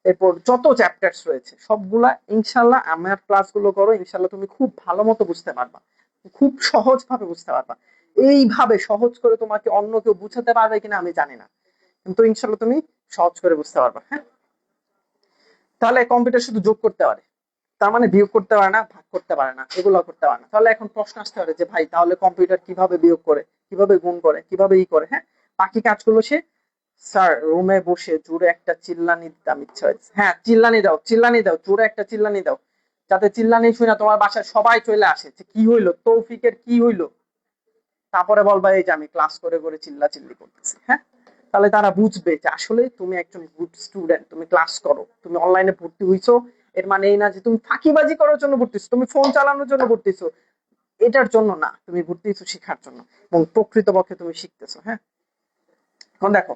এরপর যত চ্যাপ্টার্স রয়েছে সবগুলা ইনশাল্লাহ আমার ক্লাসগুলো করো, ইনশাল্লাহ তুমি খুব ভালো মতো বুঝতে পারবা, খুব সহজ ভাবে বুঝতে পারবা। এইভাবে সহজ করে তোমাকে অন্য কেউ বুঝাতে পারবে কিনা আমি জানি না, কিন্তু ইনশাল্লাহ তুমি সহজ করে বুঝতে পারবা। হ্যাঁ, তাহলে কম্পিউটার শুধু যোগ করতে পারে, তার মানে বিয়োগ করতে পারে না, ভাগ করতে পারে না, এগুলো করতে পারে না। তাহলে এখন প্রশ্ন আসতে পারে যে ভাই তাহলে কম্পিউটার কিভাবে বিয়োগ করে, কিভাবে গুণ করে, কিভাবে করে। হ্যাঁ, বাকি কাজগুলো সে স্যার রুমে বসে জোরে একটা চিল্লানি দিতাম ইচ্ছা হয়েছে। হ্যাঁ, চিল্লানি দাও, চিল্লানি দাও, জোরে একটা চিল্লানি দাও, যাতে চিল্লানি শুনে তোমার বাসায় সবাই চলে আসে যে কি হইলো, তৌফিকের কি হইলো। তারপরে বলবা এই যে আমি ক্লাস করে করে চিল্লা চিল্লি করতেছি। হ্যাঁ, তাহলে তারা বুঝবে যে আসলে তুমি একজন গুড স্টুডেন্ট, তুমি ক্লাস করো, তুমি অনলাইনে ভর্তি হইছো, এর মানে এই না যে তুমি ফাঁকিবাজি করার জন্য ভর্তি হইছো, তুমি ফোন চালানোর জন্য ভর্তি হইছো, এটার জন্য না, তুমি ভর্তি হইছো শিখার জন্য এবং প্রকৃতপক্ষে তুমি শিখতেছো। হ্যাঁ, এখন দেখো,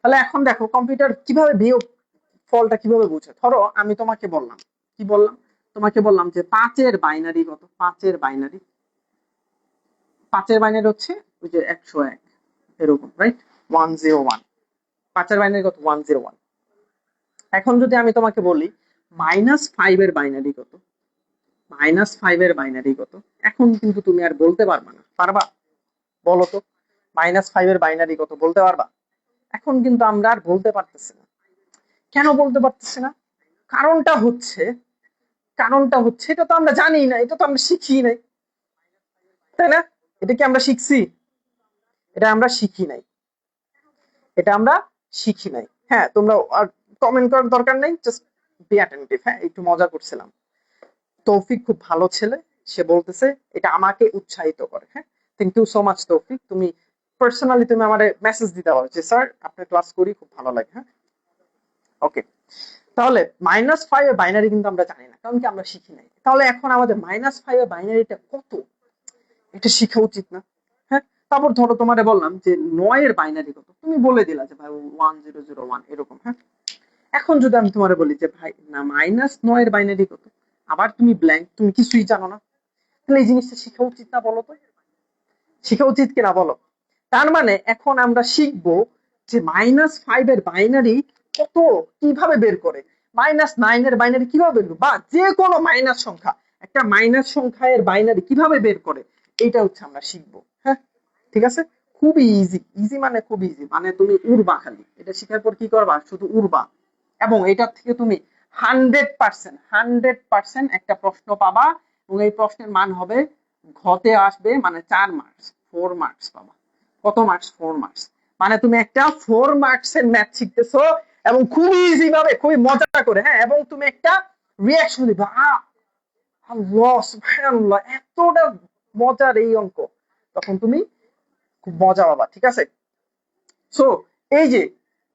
তাহলে এখন দেখো কম্পিউটার কিভাবে বিয়োগ ফলটা কিভাবে বুঝে। ধরো আমি তোমাকে বললাম, কি বললাম তোমাকে, বললাম যে 5-এর বাইনারি কত, 5-এর বাইনারি, 5-এর বাইনারি হচ্ছে ওই যে 101 এরকম, রাইট, 101, 5-এর বাইনারি কত, 101। এখন যদি আমি তোমাকে বলি -5-এর বাইনারি কত, -5-এর বাইনারি কত, এখন কিন্তু তুমি আর বলতে পারবা না, পারবা? বলো তো, -5-এর বাইনারি কত বলতে পারবা? এখন কিন্তু আমরা আর বলতে পারতেছি না। কেন বলতে পারতেছি না? কারণটা হচ্ছে, এটা তো আমরা জানি না, এটা তো আমরা শিখি নাই, তাই না? এটা কি আমরা শিখছি? এটা আমরা শিখি নাই, এটা আমরা শিখি নাই। হ্যাঁ, তোমরা আর কমেন্ট করার দরকার নেই, জাস্ট বি অ্যাটেন্টিভ। হ্যাঁ, একটু মজা করছিলাম। তৌফিক খুব ভালো ছেলে, সে বলতেছে, এটা আমাকে উৎসাহিত করে। হ্যাঁ, থ্যাংক ইউ সো মাচ তৌফিক, তুমি পার্সোনালি তুমি আমারে মেসেজ দিতে পারো যে স্যার আপনার ক্লাস করি, খুব ভালো লাগে। হ্যাঁ, ওকে। তাহলে -5 এর বাইনারি কিন্তু আমরা জানি না, কারণ কি আমরা শিখি নাই। তাহলে এখন আমাদের -5 এর বাইনারিটা কত, এটা শিখা উচিত না? হ্যাঁ, তারপর ধরো তোমারে বললাম যে 9 এর বাইনারি কত, তুমি বলে দিলা যে ভাই 1001 এরকম। হ্যাঁ, এখন যদি আমি তোমারে বলি যে ভাই না -9 এর বাইনারি কত, আবার তুমি ব্ল্যাঙ্ক, তুমি কিছুই জানো না, তাহলে এই জিনিসটা শিখা উচিত না? বলো তো, শিখা উচিত কিনা বলো? তার মানে এখন আমরা শিখবো যে -5 এর বাইনারি কত, কিভাবে বের করে, -9 এর বাইনারি কিভাবে বের করে, বা যে কোনো মাইনাস সংখ্যা, একটা মাইনাস সংখ্যা এর বাইনারি কিভাবে বের করে, এটা হচ্ছে আমরা শিখবো। হ্যাঁ, ঠিক আছে, খুবই ইজি, ইজি মানে খুব ইজি, মানে তুমি উড়বা, খালি এটা শিখার পর কি করবা, শুধু উড়বা, এবং এটার থেকে তুমি 100% একটা প্রশ্ন পাবা, এবং এই প্রশ্নের মান হবে ঘতে আসবে, মানে 4 মার্কস, 4 মার্কস পাবা। কত মার্কস? 4 মার্কস। মানে তুমি একটা 4 মার্কসের ম্যাথ শিখতেছো, এবং খুবই ইজি ভাবে, খুবই মজা করে। হ্যাঁ, এবং তুমি একটা রিয়াকশন দিবা, আল্লাহ সুবহানাল্লাহ, এতটা মজার এই অঙ্ক, তখন তুমি খুব মজা পাবা। ঠিক আছে, সো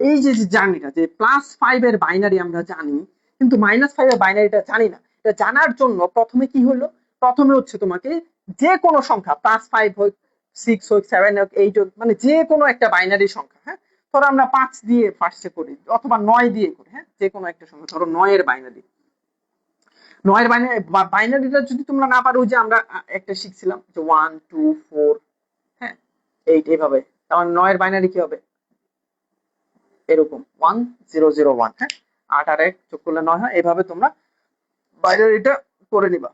এই যে জার্নিটা, যে +5 এর বাইনারি আমরা জানি, কিন্তু -5 এর বাইনারিটা জানি না। এটা জানার জন্য প্রথমে কি হলো, প্রথমে হচ্ছে তোমাকে যে কোনো সংখ্যা, +5 হোক, 6 হোক, 7 হোক, 8 হোক, মানে যে কোনো একটা বাইনারি সংখ্যা। হ্যাঁ, ধরো আমরা 5 দিয়ে ফার্স্টে করি, অথবা 9 দিয়ে করি। হ্যাঁ, যে কোনো একটা সংখ্যা, ধরো 9 এর বাইনারি, 9 এর বাইনারিটা যদি তোমরা না পারো, যে আমরা একটা শিখছিলাম যে 1 2 4, হ্যাঁ, 8, এইভাবে, তাহলে 9 এর বাইনারি কি হবে, এরকম 1001। হ্যাঁ, 8 আর 1 যোগ করলে 9 হয়, এইভাবে তোমরা বাইনারিটা করে নিবা।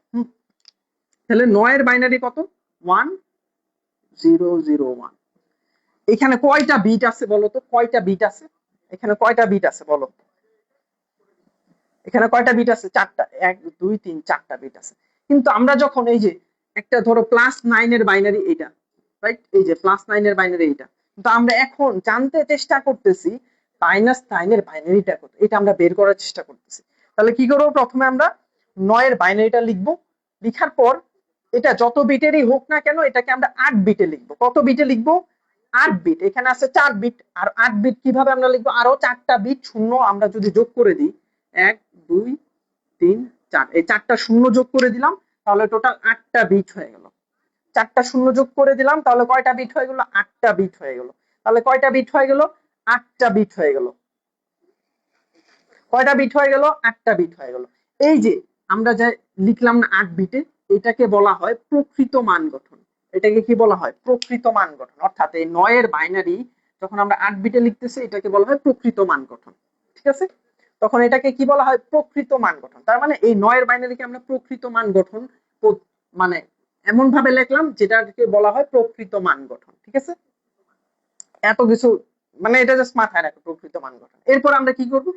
তাহলে 9 এর বাইনারি কত, 1001। এখানে কয়টা বিট আছে বলো তো, কয়টা বিট আছে এখানে, কয়টা বিট আছে বলো, এখানে কয়টা বিট আছে? 4টা, 1 2 3 4টা বিট আছে। কিন্তু আমরা যখন এই যে একটা ধরো +9 এর বাইনারি এটা, রাইট, এই যে +9 এর বাইনারি এটা, কিন্তু আমরা এখন জানতে চেষ্টা করতেছি -9 এর বাইনারিটা কত, এটা আমরা বের করার চেষ্টা করতেছি। তাহলে কি করব, প্রথমে আমরা 9 এর বাইনারিটা লিখবো, লিখার পর এটা যত বিটেরই হোক না কেন, এটাকে আমরা 8 বিটে লিখবো। কত বিটে লিখবো? 8 বিট। এখানে আছে 4 বিট, আর 8 বিট কিভাবে আমরা লিখবো, আরো 4টা বিট শূন্য আমরা যদি যোগ করে দিই, 1 2 3 4, এই 4টা শূন্য যোগ করে দিলাম, তাহলে টোটাল 8টা বিট হয়ে গেল। 4টা শূন্য যোগ করে দিলাম, তাহলে কয়টা বিট হয়ে গেল? 8টা বিট হয়ে গেল। তাহলে কয়টা বিট হয়ে গেল? 8টা বিট হয়ে গেল। কয়টা বিট হয়ে গেল? 8টা বিট হয়ে গেল। এই যে আমরা যা লিখলাম না 8 বিটে, এটাকে বলা হয় প্রকৃত মান গঠন। এটাকে কি বলা হয়? প্রকৃত মান গঠন। অর্থাৎ এই 9 এর বাইনারি যখন আমরা 8 বিটে লিখতেছি, এটাকে বলা হয় প্রকৃত মান গঠন। ঠিক আছে, তখন এটাকে কি বলা হয়, প্রকৃত মান গঠন। তার মানে এই 9 এর বাইনারিকে আমরা প্রকৃত মান গঠন মানে এমন ভাবে লিখলাম যেটাকে বলা হয় প্রকৃত মান গঠন। ঠিক আছে, এত কিছু মানে এটা জাস্ট মাথায় রাখো, প্রকৃত মান গঠন। এরপর আমরা কি করব,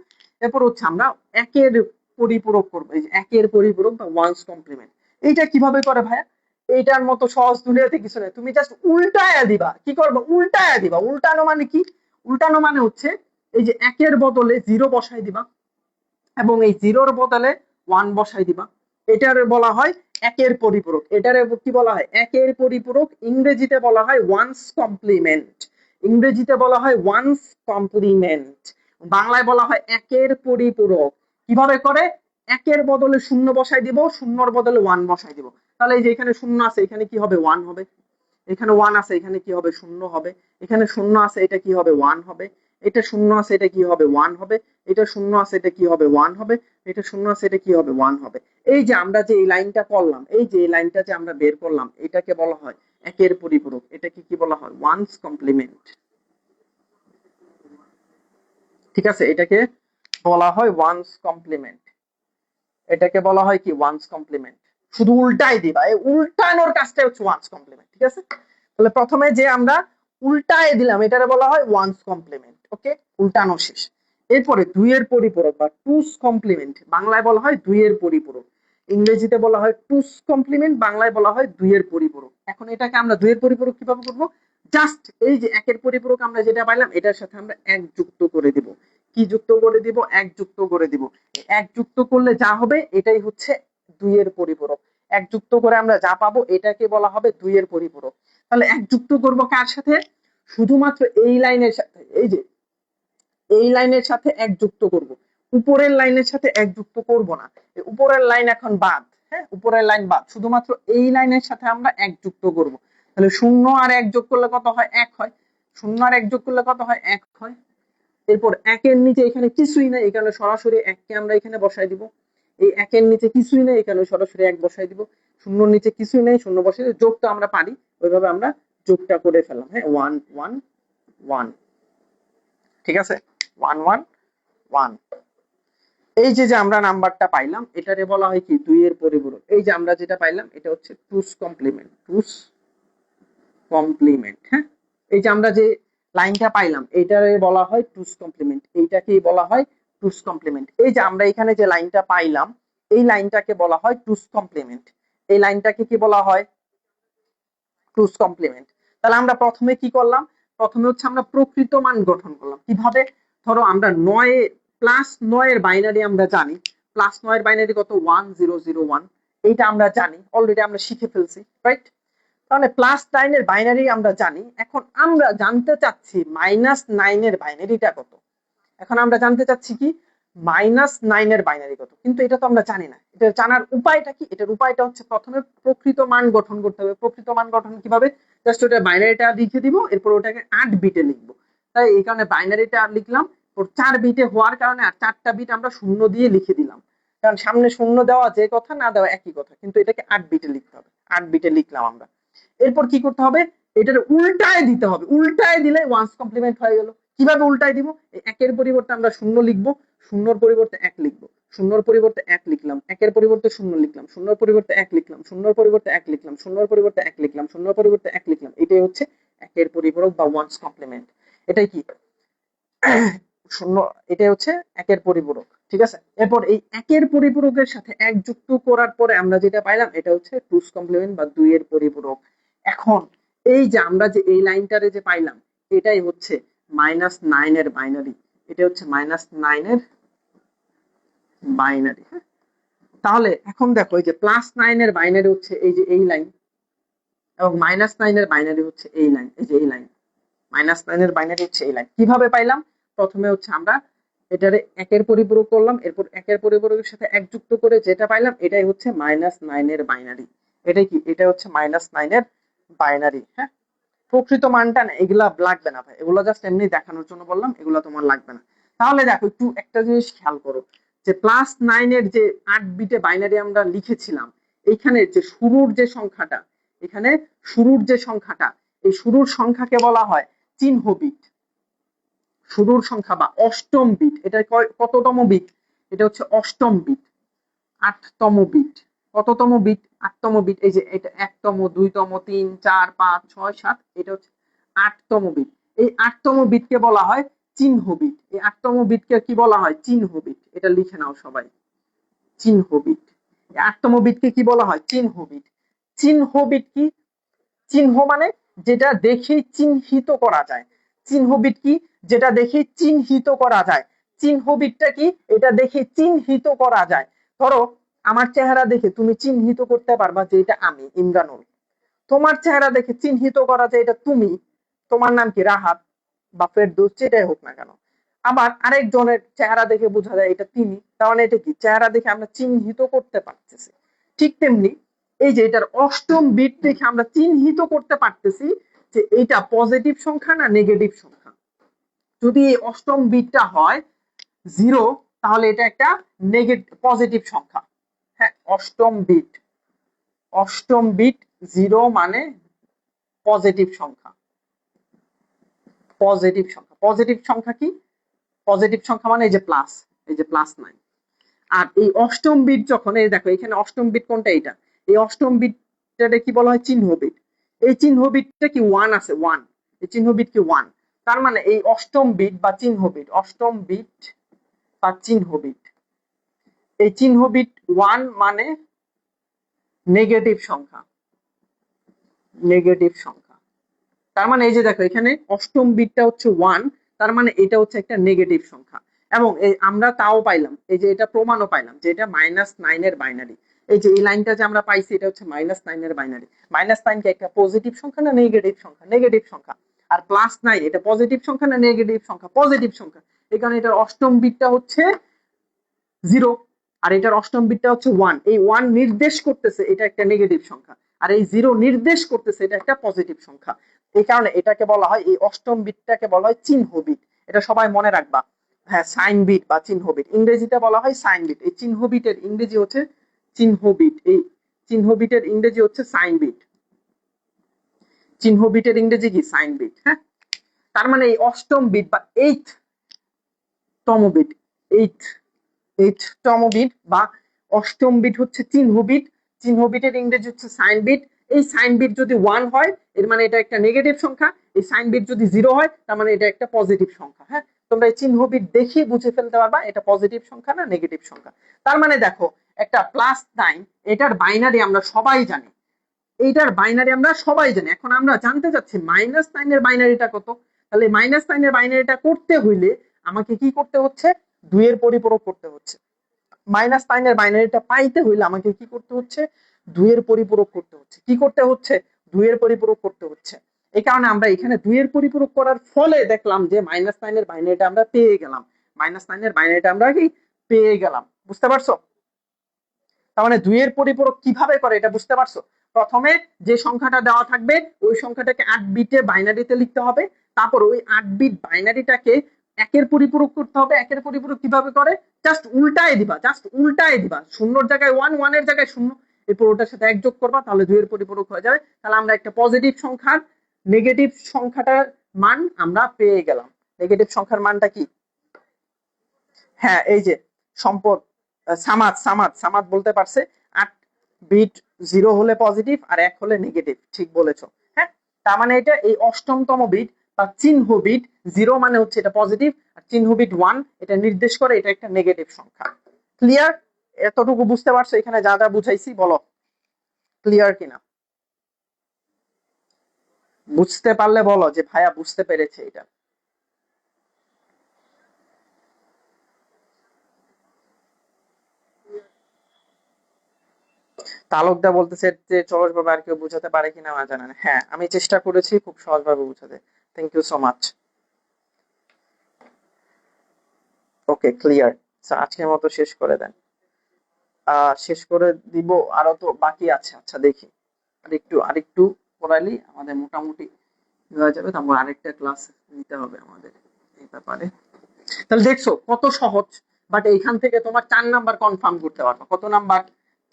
এরপর হচ্ছে আমরা একের পরিপূরক করব। এই যে একের পরিপূরক বা ওয়ান্স কমপ্লিমেন্ট, এইটা কিভাবে করে ভাইয়া? এইটার মতো সহজ দুনিয়াতে কিছু নেই, তুমি জাস্ট উল্টায়া দিবা। কি করবে, উল্টায়া দিবা। উল্টানো মানে কি? উল্টানো মানে হচ্ছে এই যে একের বদলে 0 বসাই দিবা এবং এই 0-র বদলে 1 বসাই দিবা। এটার বলা হয় একের পরিপূরক। এটারে কি বলা হয়, একের পরিপূরক। ইংরেজিতে বলা হয় ওয়ান্স কমপ্লিমেন্ট। ইংরেজিতে বলা হয় ওয়ান্স কমপ্লিমেন্ট, বাংলায় বলা হয় একের পরিপূরক। কিভাবে করে, একের বদলে 0 বসাই দিব, 0-র বদলে 1 বসাই দিব। তাহলে এই যে এখানে 0 আছে, এখানে কি হবে, 1 হবে। এখানে 1 আছে, এখানে কি হবে, 0 হবে। এখানে 0 আছে, এটা কি হবে, 1 হবে। এটা 0 আছে, এটা কি হবে, 1 হবে। এটা 0 আছে, এটা কি হবে, 1 হবে। এটা 0 আছে, এটা কি হবে, 1 হবে। এই যে আমরা যে এই লাইনটা করলাম, এই যে এই লাইনটা যে আমরা বের করলাম, এটাকে বলা হয় একের পরিপূরক। এটাকে কি বলা হয়, ওয়ান্স কমপ্লিমেন্ট। ঠিক আছে, এটাকে বলা হয় ওয়ান্স কমপ্লিমেন্ট। এটাকে বলা হয় কি, ওয়ান্স কমপ্লিমেন্ট। শুধু উল্টাই দিবা, এই উল্টানোর কাজটা হচ্ছে ওয়ান্স কমপ্লিমেন্ট। ঠিক আছে, তাহলে প্রথমে যে আমরা উল্টায় দিলাম এটারে বলা হয় ওয়ান্স কমপ্লিমেন্ট। ওকে, উল্টানো শেষ। এরপরে দুইয়ের পরিপূরক বা টুস কমপ্লিমেন্ট, বাংলায় বলা হয় দুইয়ের পরিপূরক। ইংরেজিতে বলা হয় টুস কমপ্লিমেন্ট, বাংলায় বলা হয় দুইয়ের পরিপূরক। এখন এটাকে আমরা দুইয়ের পরিপূরক কিভাবে করব, জাস্ট এই যে একের পরিপূরক আমরা যেটা পাইলাম এটার সাথে আমরা এক যুক্ত করে দিব। কি যুক্ত করে দিব, এক যুক্ত করে দিব। এক যুক্ত করলে যা হবে এটাই হচ্ছে দুইয়ের পরিপূরক। এক যুক্ত করে আমরা যা পাবো এটাকে বলা হবে দুইয়ের পরিপূরক। তাহলে এক যুক্ত করব কার সাথে, শুধুমাত্র এই লাইনের সাথে। এই যে এই লাইনের সাথে এক যুক্ত করব, উপরের লাইনের সাথে এক যুক্ত করব না। উপরের লাইন এখন বাদ, হ্যাঁ, উপরের লাইন বাদ, শুধুমাত্র এই লাইনের সাথে আমরা এক যুক্ত করব। তাহলে 0 আর 1 যোগ করলে কত হয়, 1 হয়। 0 আর 1 যোগ করলে কত হয়, 1 হয়। এরপর একের নিচে এখানে কিছুই নাই, এখানে সরাসরি এককে আমরা এখানে বসাই দিব। এই একের নিচে কিছুই নেই, এখানে সরাসরি এক বসাই দিব। শূন্যর নিচে কিছুই নেই, শূন্য বসাই দিব। যোগটা আমরা পারি, ওইভাবে আমরা যোগটা করে ফেললাম। হ্যাঁ, 1 1 1। ঠিক আছে, 1 1 1। এই যে যে আমরা নাম্বারটা পাইলাম এটারে বলা হয় কি, দুইয়ের পরিপূরক। এই যে আমরা যেটা পাইলাম এটা হচ্ছে টুস কমপ্লিমেন্ট। টুস কমপ্লিমেন্ট। হ্যাঁ, এই যে আমরা যে লাইনটা পাইলাম এটারে বলা হয় টুস কমপ্লিমেন্ট। এইটাকেই বলা হয় টুস কমপ্লিমেন্ট। এই যে আমরা এখানে যে লাইনটা পাইলাম এই লাইনটাকে বলা হয় টুস কমপ্লিমেন্ট। এই লাইনটাকে কি বলা হয়, টুস কমপ্লিমেন্ট। তাহলে আমরা প্রথমে কি করলাম, প্রথমে হচ্ছে আমরা প্রকৃত মান গঠন করলাম। কিভাবে, ধরো আমরা 9 প্লাস 9 এর বাইনারি আমরা জানি। প্লাস 9 এর বাইনারি কত, 1001। এইটা আমরা জানি, অলরেডি আমরা শিখে ফেলছি, রাইট। তাহলে +9 এর বাইনারি আমরা জানি। এখন আমরা জানতে চাচ্ছি -9 এর বাইনারিটা কত। এখন আমরা জানতে চাচ্ছি কি, -9 এর বাইনারি কত, কিন্তু এটা তো আমরা জানি না। এটা জানার উপায়টা কি, এটার উপায়টা হচ্ছে প্রথমে প্রকৃত মান গঠন করতে হবে। প্রকৃত মান গঠন কিভাবে, জাস্ট ওটা বাইনারিটা লিখে দিব, এরপর ওটাকে 8 বিটে লিখবো। তাই এই কারণে বাইনারিটা লিখলাম, ওর 4 বিটে হওয়ার কারণে আর 4টা বিট আমরা শূন্য দিয়ে লিখে দিলাম। কারণ সামনে শূন্য দেওয়া যে কথা, না দেওয়া একই কথা, কিন্তু এটাকে 8 বিটে লিখতে হবে। 8 বিটে লিখলাম আমরা। এরপর কি করতে হবে, এটার উল্টায় দিতে হবে। উল্টায় দিলে ওয়ান্স কমপ্লিমেন্ট হয়ে গেল। কিভাবে উল্টায় দিব, একের পরিবর্তে আমরা শূন্য লিখবো, শূন্যর পরিবর্তে 1 লিখবো, শূন্যর পরিবর্তে 1 লিখলাম, একের পরিবর্তে শূন্য লিখলাম, শূন্যর পরিবর্তে 1 লিখলাম, শূন্যর পরিবর্তে 1 লিখলাম, শূন্যর পরিবর্তে 1 লিখলাম, শূন্যর পরিবর্তে 1 লিখলাম। এটাই হচ্ছে একের পরিপূরক বা ওয়ান্স কমপ্লিমেন্ট। এটাই কি, শূন্য, এটাই হচ্ছে একের পরিপূরক। ঠিক আছে, এরপর এই একের পরিপূরকের সাথে এক যুক্ত করার পরে আমরা যেটা পাইলাম এটা হচ্ছে টুস কমপ্লিমেন্ট বা দুইয়ের পরিপূরক। এখন এই যে আমরা যে এই লাইনটারে যে পাইলাম এটাই হচ্ছে -9 এর বাইনারি। এটা হচ্ছে -9 এর বাইনারি। হ্যাঁ, তাহলে এখন দেখো এই যে +9 এর বাইনারি হচ্ছে এই যে এই লাইন, এবং -9 এর বাইনারি হচ্ছে এই লাইন। এই যে এই লাইন, -9 এর বাইনারি হচ্ছে এই লাইন। কিভাবে পাইলাম, প্রথমে হচ্ছে আমরা এটারে একের পরিপূরক করলাম, এরপর একের পরিপূরকের সাথে এক যুক্ত করে যেটা পাইলাম এটাই হচ্ছে -9 এর বাইনারি। এটাই কি, এটা হচ্ছে -9 এর বাইনারি। হ্যাঁ, প্রকৃত মানটা না, এগুলা লাগবে না ভাই, এগুলো জাস্ট এমনি দেখানোর জন্য বললাম, এগুলো তোমার লাগবে না। তাহলে দেখো একটু একটা জিনিস খেয়াল করো, যে +9 এর যে 8 বিটে বাইনারি আমরা লিখেছিলাম, এইখানে যে শুরুর যে সংখ্যাটা, এখানে শুরুর যে সংখ্যাটা, এই শুরুর সংখ্যাকে বলা হয় চিহ্ন বিট। শুরুর সংখ্যা বা অষ্টম বিট, এটা কততম বিট? এটা হচ্ছে অষ্টম বিট, আটতম বিট। কততম বিট? আটতম বিট। এই যে এটা একতম, দুইতম, 3, 4, 5, 6, 7, এটা হচ্ছে আটতম বিট। এই আটতম বিটকে বলা হয় চিহ্ন বিট। এই আটতম বিটকে কি বলা হয়? চিহ্ন বিট। এটা লিখে নাও সবাই, চিহ্ন বিট। আটতম বিটকে কি বলা হয়? চিহ্ন বিট। চিহ্ন বিট কি? চিহ্ন মানে যেটা দেখে চিহ্নিত করা যায়। চিহ্ন বিট কি? যেটা দেখে চিহ্নিত করা যায়। চিহ্ন বিটটা কি? এটা দেখে চিহ্নিত করা যায়। ধরো আমার চেহারা দেখে তুমি চিহ্নিত করতে পারবা যে এটা আমি ইমরানুল। তোমার চেহারা দেখে চিহ্নিত করা যায় এটা তুমি, তোমার নাম কি রাহাত বা ফেরদৌস, যেটাই হোক না কেন। আবার আরেকজনের চেহারা দেখে বোঝা যায় এটা তিনি, তার মানে এটা কি? চেহারা দেখে আমরা চিহ্নিত করতে পারতেছি। ঠিক তেমনি এই যে এটার অষ্টম বিট দেখে আমরা চিহ্নিত করতে পারতেছি যে এটা পজিটিভ সংখ্যা না নেগেটিভ সংখ্যা। যদি এই অষ্টম বিটটা হয় 0, তাহলে এটা একটা পজিটিভ সংখ্যা। হ্যাঁ, অষ্টম বিট, অষ্টম বিট 0 মানে পজিটিভ সংখ্যা। পজিটিভ সংখ্যা, পজিটিভ সংখ্যা কি? পজিটিভ সংখ্যা মানে এই যে প্লাস, এই যে +9। আর এই অষ্টম বিট যখন, এই দেখো এখানে অষ্টম বিট কোনটা? এটা। এই অষ্টম বিটটা কি বলা হয়? চিহ্ন বিট। এই চিহ্ন বিটটা কি 1 আছে? 1। এই চিহ্ন বিট কি 1। তার মানে এই অষ্টম বিট বা চিহ্ন বিট, অষ্টম বিট বা চিহ্ন বিট, এই চিহ্ন বিট 1 মানে নেগেটিভ সংখ্যা। নেগেটিভ সংখ্যা। তার মানে এই যে দেখো এখানে অষ্টম বিটটা হচ্ছে 1, তার মানে এটা হচ্ছে একটা নেগেটিভ সংখ্যা। এবং এই আমরা তাও পাইলাম, এই যে এটা প্রমাণও পাইলাম যে এটা -9 এর বাইনারি। এই যে এই লাইনটা যে আমরা পাইছি এটা হচ্ছে -9 এর বাইনারি। -9 কি একটা পজিটিভ সংখ্যা না নেগেটিভ সংখ্যা? নেগেটিভ সংখ্যা। আর +9 এটা পজিটিভ সংখ্যা না নেগেটিভ সংখ্যা? পজিটিভ সংখ্যা। এই কারণে এটার অষ্টম বিটটা হচ্ছে 0, আর এটার অষ্টম বিটটা হচ্ছে 1। এই 1 নির্দেশ করতেছে এটা একটা নেগেটিভ সংখ্যা, আর এই 0 নির্দেশ করতেছে এটা একটা পজিটিভ সংখ্যা। এই কারণে এটাকে বলা হয়, এই অষ্টম বিটটাকে বলা হয় চিহ্ন বিট। এটা সবাই মনে রাখবা। হ্যাঁ, সাইন বিট বা চিহ্ন বিট, ইংরেজিতে বলা হয় সাইন বিট। এই চিহ্ন বিটের ইংরেজি হচ্ছে চিহ্ন বিট। এই চিহ্ন বিটের ইংরেজি হচ্ছে সাইন বিট। চিহ্ন বিটের ইংরেজি কি? Sign bit. হ্যাঁ, তার মানে এই অষ্টম বিট বা এইথ তম বিট, এইথতম বিট বা অষ্টম বিট হচ্ছে চিহ্ন বিট। চিহ্ন বিটের ইংরেজি হচ্ছে সাইন বিট। এই সাইন বিট যদি 1 হয় এর মানে এটা একটা নেগেটিভ সংখ্যা। এই সাইন বিট যদি 0 হয় তার মানে এটা একটা পজিটিভ সংখ্যা। হ্যাঁ, তোমরা এই চিহ্ন বিট দেখে বুঝে ফেলতে পারবা এটা পজিটিভ সংখ্যা না নেগেটিভ সংখ্যা। তার মানে দেখো একটা +9, এটার বাইনারি আমরা সবাই জানি। এইটার বাইনারি আমরা সবাই জানি। এখন আমরা জানতে চাচ্ছি -9 এর বাইনারিটা কত। তাহলে -9 এর বাইনারিটা করতে হইলে আমাকে কি করতে হচ্ছে? 2 এর পরিপূরক করতে হচ্ছে। -9 এর বাইনারিটা পাইতে হইলে আমাকে কি করতে হচ্ছে? 2 এর পরিপূরক করতে হচ্ছে। কি করতে হচ্ছে? 2 এর পরিপূরক করতে হচ্ছে। এই কারণে আমরা এখানে 2 এর পরিপূরক করার ফলে দেখলাম যে -9 এর বাইনারিটা আমরা পেয়ে গেলাম। -9 এর বাইনারিটা আমরা কি পেয়ে গেলাম। বুঝতে পারছো? তার মানে 2 এর পরিপূরক কিভাবে করে এটা বুঝতে পারছো? প্রথমে যে সংখ্যাটা দেওয়া থাকবে ওই সংখ্যাটাকে 8 বিটে বাইনারিতে লিখতে হবে। তারপর ওই 8 বিট বাইনারিটাকে একের পরিপূরক করতে হবে। একের পরিপূরক কিভাবে করে? জাস্ট উল্টায় দিবা, জাস্ট উল্টায় দিবা। শূন্যর জায়গায় 1, 1 এর জায়গায় 0, এরপর ওটার সাথে 1 যোগ করবা, তাহলে 2 এর পরিপূরক হয়ে যাবে। তাহলে আমরা একটা পজিটিভ সংখ্যার নেগেটিভ সংখ্যাটার মান আমরা পেয়ে গেলাম। নেগেটিভ সংখ্যার মানটা কি? হ্যাঁ, এই যে সম্পদ সামাদ সামাদ সামাদ বলতে পারছে 8 বিট 0 হলে পজিটিভ আর 1 হলে নেগেটিভ। ঠিক বলেছো। হ্যাঁ, তার মানে এটা এই অষ্টমতম বিট বা চিহ্ন বিট 0 মানে হচ্ছে এটা পজিটিভ, আর চিহ্ন বিট 1 এটা নির্দেশ করে এটা একটা নেগেটিভ সংখ্যা। ক্লিয়ার? এতটুকু বুঝতে পারছো? এখানে যা যা বুঝাইছি বলো ক্লিয়ার কিনা। বুঝতে পারলে বলো যে ভাইয়া বুঝতে পেরেছে এটা। তালুকদার বলতেছে যে সহজভাবে আর কেউ বুঝাতে পারে কিনা না জানেন। হ্যাঁ, আমি চেষ্টা করেছি খুব সহজভাবে বুঝাতে। Thank you so much. Okay, clear. আজকের মতো শেষ করে দেন। শেষ করে দিব, আরো তো বাকি আছে। আচ্ছা দেখি, আরেকটু পড়াইলি আমাদের মোটামুটি হয়ে যাবে। তারপর আরেকটা ক্লাস নিতে হবে আমাদের এই ব্যাপারে। তাহলে দেখছো কত সহজ। বাট এইখান থেকে তোমার 4 নাম্বার কনফার্ম করতে পারবে। কত নাম্বার?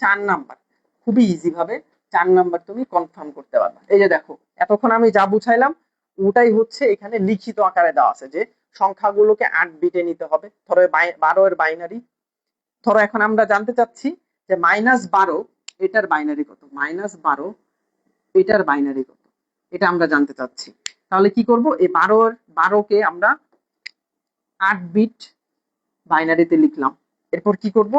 4 নাম্বার। খুবই ইজি ভাবে 4 নাম্বার তুমি কনফার্ম করতে পারবে। এই যে দেখো এতক্ষণ আমি যা বুঝাইলাম ওটাই হচ্ছে এখানে লিখিত আকারে দেওয়া আছে যে সংখ্যাগুলোকে 8 বিটে নিতে হবে। ধরো 12 এর বাইনারি, ধরো এখন আমরা জানতে চাচ্ছি যে -12 এটার বাইনারি কত, -12 এটার বাইনারি কত, এটা আমরা জানতে চাচ্ছি। তাহলে কি করব, এই 12কে আমরা 8 বিট বাইনারিতে লিখলাম। এরপর কি করব,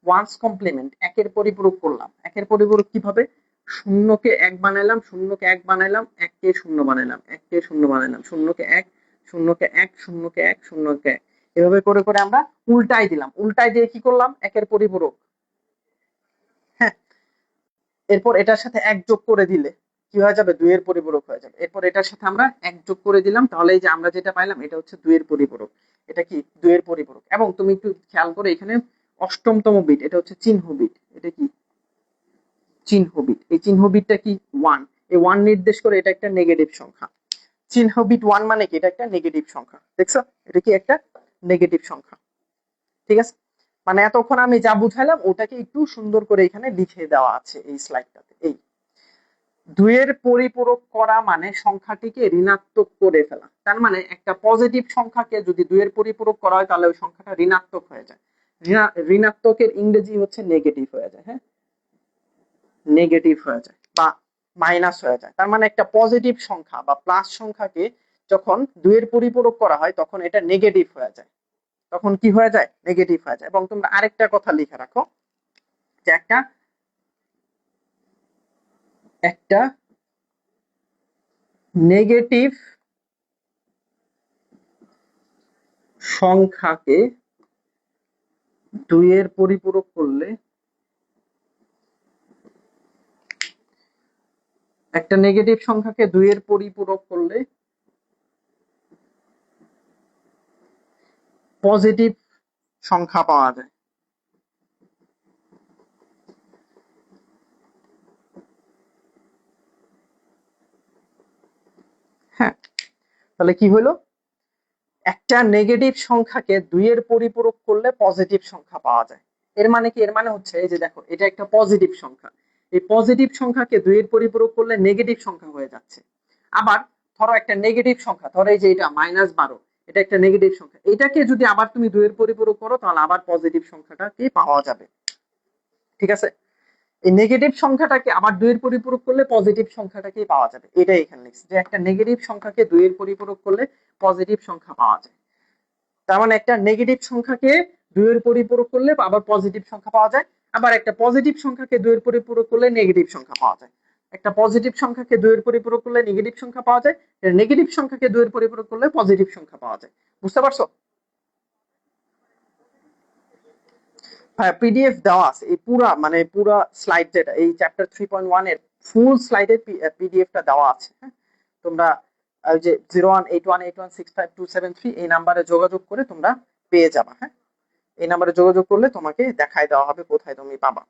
ওয়ান্স কমপ্লিমেন্ট, একের পরিপূরক করলাম। একের পরিপূরক কিভাবে, শূন্যকে 1 বানাইলাম, শূন্যকে 1 বানাইলাম, 1কে 0 বানাইলাম, 1কে 0 বানাইলাম, শূন্যকে 1, শূন্যকে 1, শূন্যকে 1, শূন্যকে 1, এভাবে করে করে আমরা উল্টাই দিলাম। উল্টাই দিয়ে কি করলাম, একের পরিপূরক, হ্যাঁ। এরপর এটার সাথে 1 যোগ করে দিলে কি হয়ে যাবে, 2 এর পরিপূরক হয়ে যাবে। এরপর এটার সাথে আমরা 1 যোগ করে দিলাম, তাহলে এই যে আমরা যেটা পাইলাম এটা হচ্ছে 2 এর পরিপূরক। এটা কি 2 এর পরিপূরক। এবং তুমি একটু খেয়াল করে এখানে অষ্টমতম বিট, এটা হচ্ছে চিহ্ন বিট। এটা কি চিহ্ন বিট, এই চিহ্ন বিটটা কি 1, এই 1 নির্দেশ করে এটা একটা নেগেটিভ সংখ্যা। চিহ্ন বিট 1 মানে কি, এটা একটা নেগেটিভ সংখ্যা। দেখছো, এটা কি একটা নেগেটিভ সংখ্যা। ঠিক আছে, মানে এতক্ষণ আমি যা বুঝাইলাম ওটাকে একটু সুন্দর করে এখানে লিখে দেওয়া আছে এই স্লাইডটাতে। এই 2 এর পরিপূরক করা মানে সংখ্যাটিকে ঋণাত্মক করে ফেলা। তার মানে একটা পজিটিভ সংখ্যাকে যদি 2 এর পরিপূরক করা হয় তাহলে ওই সংখ্যাটা ঋণাত্মক হয়ে যায়। ঋণাত্মকের ইংরেজি হচ্ছে নেগেটিভ হয়ে যায়, হ্যাঁ, নেগেটিভ হয়ে যায় বা মাইনাস হয়ে যায়। তার মানে একটা পজিটিভ সংখ্যা বা প্লাস সংখ্যাকে যখন 2 এর পরিপূরক করা হয় তখন এটা নেগেটিভ হয়ে যায়। তখন কি হয়ে যায়, নেগেটিভ হয়ে যায়। এবং তোমরা আরেকটা কথা লিখে রাখো যে একটা নেগেটিভ সংখ্যাকে 2 এর পরিপূরক করলে, একটা নেগেটিভ সংখ্যাকে 2 এর পরিপূরক করলে পজিটিভ সংখ্যা পাওয়া যায়। হ্যাঁ, তাহলে কি হলো, একটা নেগেটিভ সংখ্যাকে 2 এর পরিপূরক করলে পজিটিভ সংখ্যা পাওয়া যায়। এর মানে কি, এর মানে হচ্ছে এই যে দেখো এটা একটা পজিটিভ সংখ্যা, এই পজিটিভ সংখ্যাকে 2 এর পরিপূরক করলে নেগেটিভ সংখ্যা হয়ে যাচ্ছে। আবার ধরো একটা নেগেটিভ সংখ্যা, ধরো এই যে এটা -12, এটা একটা নেগেটিভ সংখ্যা, এটাকে যদি আবার তুমি 2 এর পরিপূরক করো তাহলে আবার পজিটিভ সংখ্যাটাকে পাওয়া যাবে। ঠিক আছে, এই নেগেটিভ সংখ্যাটাকে আবার 2 এর পরিপূরক করলে পজিটিভ সংখ্যাটাকেই পাওয়া যাবে। এটাই এখানে লিখছি যে একটা নেগেটিভ সংখ্যাকে 2 এর পরিপূরক করলে পজিটিভ সংখ্যা পাওয়া যায়। তার মানে একটা নেগেটিভ সংখ্যাকে 2 এর পরিপূরক করলে আবার পজিটিভ সংখ্যা পাওয়া যায়। আবার একটা পজিটিভ সংখ্যাকে 2 এর পরিপূরক করলে নেগেটিভ সংখ্যা পাওয়া যায়। একটা পজিটিভ সংখ্যাকে 2 এর পরিপূরক করলে নেগেটিভ সংখ্যা পাওয়া যায়, নেগেটিভ সংখ্যাকে 2 এর পরিপূরক করলে পজিটিভ সংখ্যা পাওয়া যায়। বুঝতে পারছো? হ্যাঁ, পিডিএফ দেওয়া আছে, এই পুরা মানে পুরা স্লাইড, যেটা এই চ্যাপ্টার 3.1 এর ফুল স্লাইডের পিডিএফটা দেওয়া আছে। হ্যাঁ, তোমরা ওই যে 018181652273 এই নাম্বারে যোগাযোগ করে তোমরা পেয়ে যাবা। হ্যাঁ, এই নাম্বারে যোগাযোগ করলে তোমাকে দেখাই দেওয়া হবে কোথায় তুমি পাবা।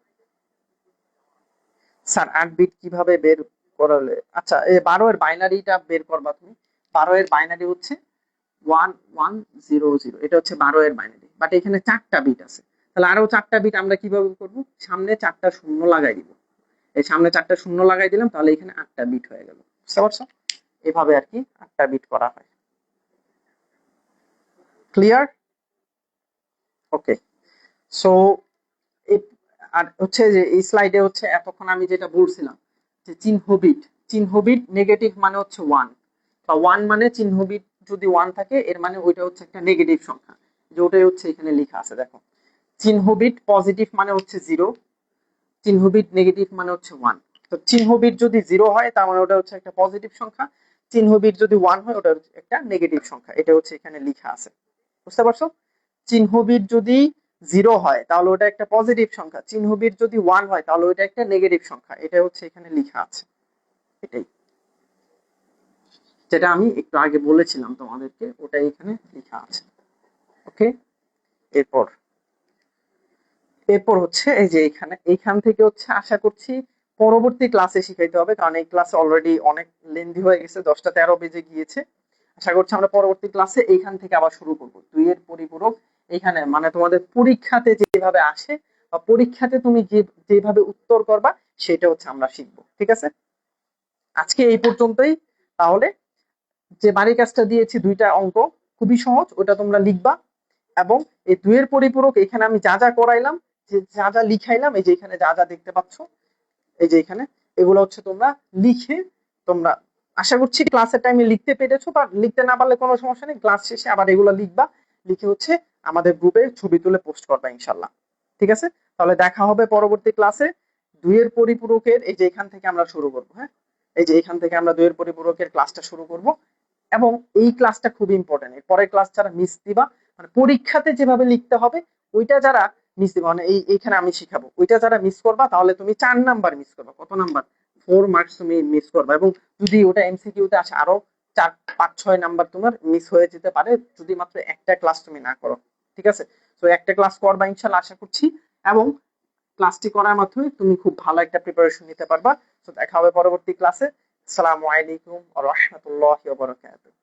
স্যার 8 বিট কিভাবে বের করলে, আচ্ছা এই 12 এর বাইনারিটা বের করবা তুমি। 12 এর বাইনারি হচ্ছে 1100, এটা হচ্ছে 12 এর বাইনারি, বাট এখানে 4টা বিট আছে। তাহলে আরো 4টা বিট আমরা কিভাবে করব, সামনে 4টা শূন্য লাগাই দিব। এই সামনে 4টা শূন্য লাগাই দিলাম, তাহলে এখানে 8টা বিট হয়ে গেল। বুঝতে পারছো? এভাবে আর কি 8টা বিট করা হয়। ক্লিয়ার? ওকে, সো আর হচ্ছে যে এই স্লাইডে হচ্ছে এতক্ষণ আমি যেটা বলছিলাম যে চিহ্ন বিট নেগেটিভ মানে হচ্ছে 1, বা 1 মানে চিহ্ন বিট যদি 1 থাকে এর মানে ওইটা হচ্ছে একটা নেগেটিভ সংখ্যা, যে ওটাই হচ্ছে এখানে লেখা আছে। দেখো, চিহ্ন বিট পজিটিভ মানে হচ্ছে 0, চিহ্ন বিট নেগেটিভ মানে হচ্ছে 1। তো চিহ্ন বিট যদি 0 হয় তার মানে ওটা হচ্ছে একটা পজিটিভ সংখ্যা, চিহ্ন বিট যদি 1 হয় ওটা হচ্ছে একটা নেগেটিভ সংখ্যা। এটা হচ্ছে এখানে লেখা আছে। বুঝতে পারছো? চিহ্ন বিট যদি 0 হয় তাহলে ওটা একটা পজিটিভ সংখ্যা, চিহ্ন বিট যদি 1 হয় তাহলে ওটা একটা নেগেটিভ সংখ্যা। এটা হচ্ছে এখানে লেখা আছে। এটাই যেটা আমি একটু আগে বলেছিলাম তোমাদেরকে, ওটাই এখানে লেখা আছে। ওকে, এরপর এরপর হচ্ছে এই যে এইখান থেকে হচ্ছে আশা করছি পরবর্তী ক্লাসে শিখাইতে হবে, কারণ এই ক্লাসে অলরেডি অনেক লেন্দি হয়ে গেছে, 10টা 13 বেজে গিয়েছে। আশা করছি আমরা পরবর্তী ক্লাসে এইখান থেকে আবার শুরু করব 2 এর পরিপূরক। এখানে মানে তোমাদের পরীক্ষাতে যেভাবে আসে বা পরীক্ষাতে তুমি যেভাবে উত্তর করবা সেটা হচ্ছে আমরা শিখবো। ঠিক আছে, আজকে এই পর্যন্তই। তাহলে যে বাড়ি কাজটা দিয়েছি 2টা অঙ্ক খুবই সহজ, ওটা তোমরা লিখবা। এবং এই 2 এর পরিপূরক এখানে আমি যা যা করাইলাম, যে যা যা লিখাইলাম, এই যে এখানে যা যা দেখতে পাচ্ছ, এই যে এখানে এগুলো হচ্ছে তোমরা লিখে, তোমরা আশা করছি ক্লাসের টাইমে লিখতে পেরেছো, বা লিখতে না পারলে কোনো সমস্যা নেই, ক্লাস শেষে আবার এগুলো লিখবা, লিখে হচ্ছে আমাদের গ্রুপে ছবি তুলে পোস্ট করবা ইনশাল্লাহ। ঠিক আছে, তাহলে দেখা হবে পরবর্তী ক্লাসে। 2 এর পরিপূরকের এই যে এখান থেকে আমরা শুরু করবো। হ্যাঁ, এই যে এখান থেকে আমরা 2 এর পরিপূরকের ক্লাসটা শুরু করব। এবং এই ক্লাসটা খুব ইম্পর্টেন্ট, এর পরের ক্লাস যারা মিস দিবা, মানে পরীক্ষাতে যেভাবে লিখতে হবে ওইটা যারা মিস দিবা, মানে এইখানে আমি শিখাবো, ওইটা যারা মিস করবা তাহলে তুমি 4 নাম্বার মিস করবা। কত নাম্বার? 4 মার্কস তুমি মিস করবা। এবং যদি ওটা এমসিকিউ তে আসে আরো 4 5 6 নাম্বার তোমার মিস হয়ে যেতে পারে, যদি মাত্র একটা ক্লাস তুমি না করো। ঠিক আছে, তো একটা ক্লাস করবা ইনশাআল্লাহ আশা করছি। এবং ক্লাসটি করার মাধ্যমে তুমি খুব ভালো একটা প্রিপারেশন নিতে পারবা। তো দেখা হবে পরবর্তী ক্লাসে। আসসালামু আলাইকুম ওয়া রাহমাতুল্লাহি ওয়া বারাকাতুহু।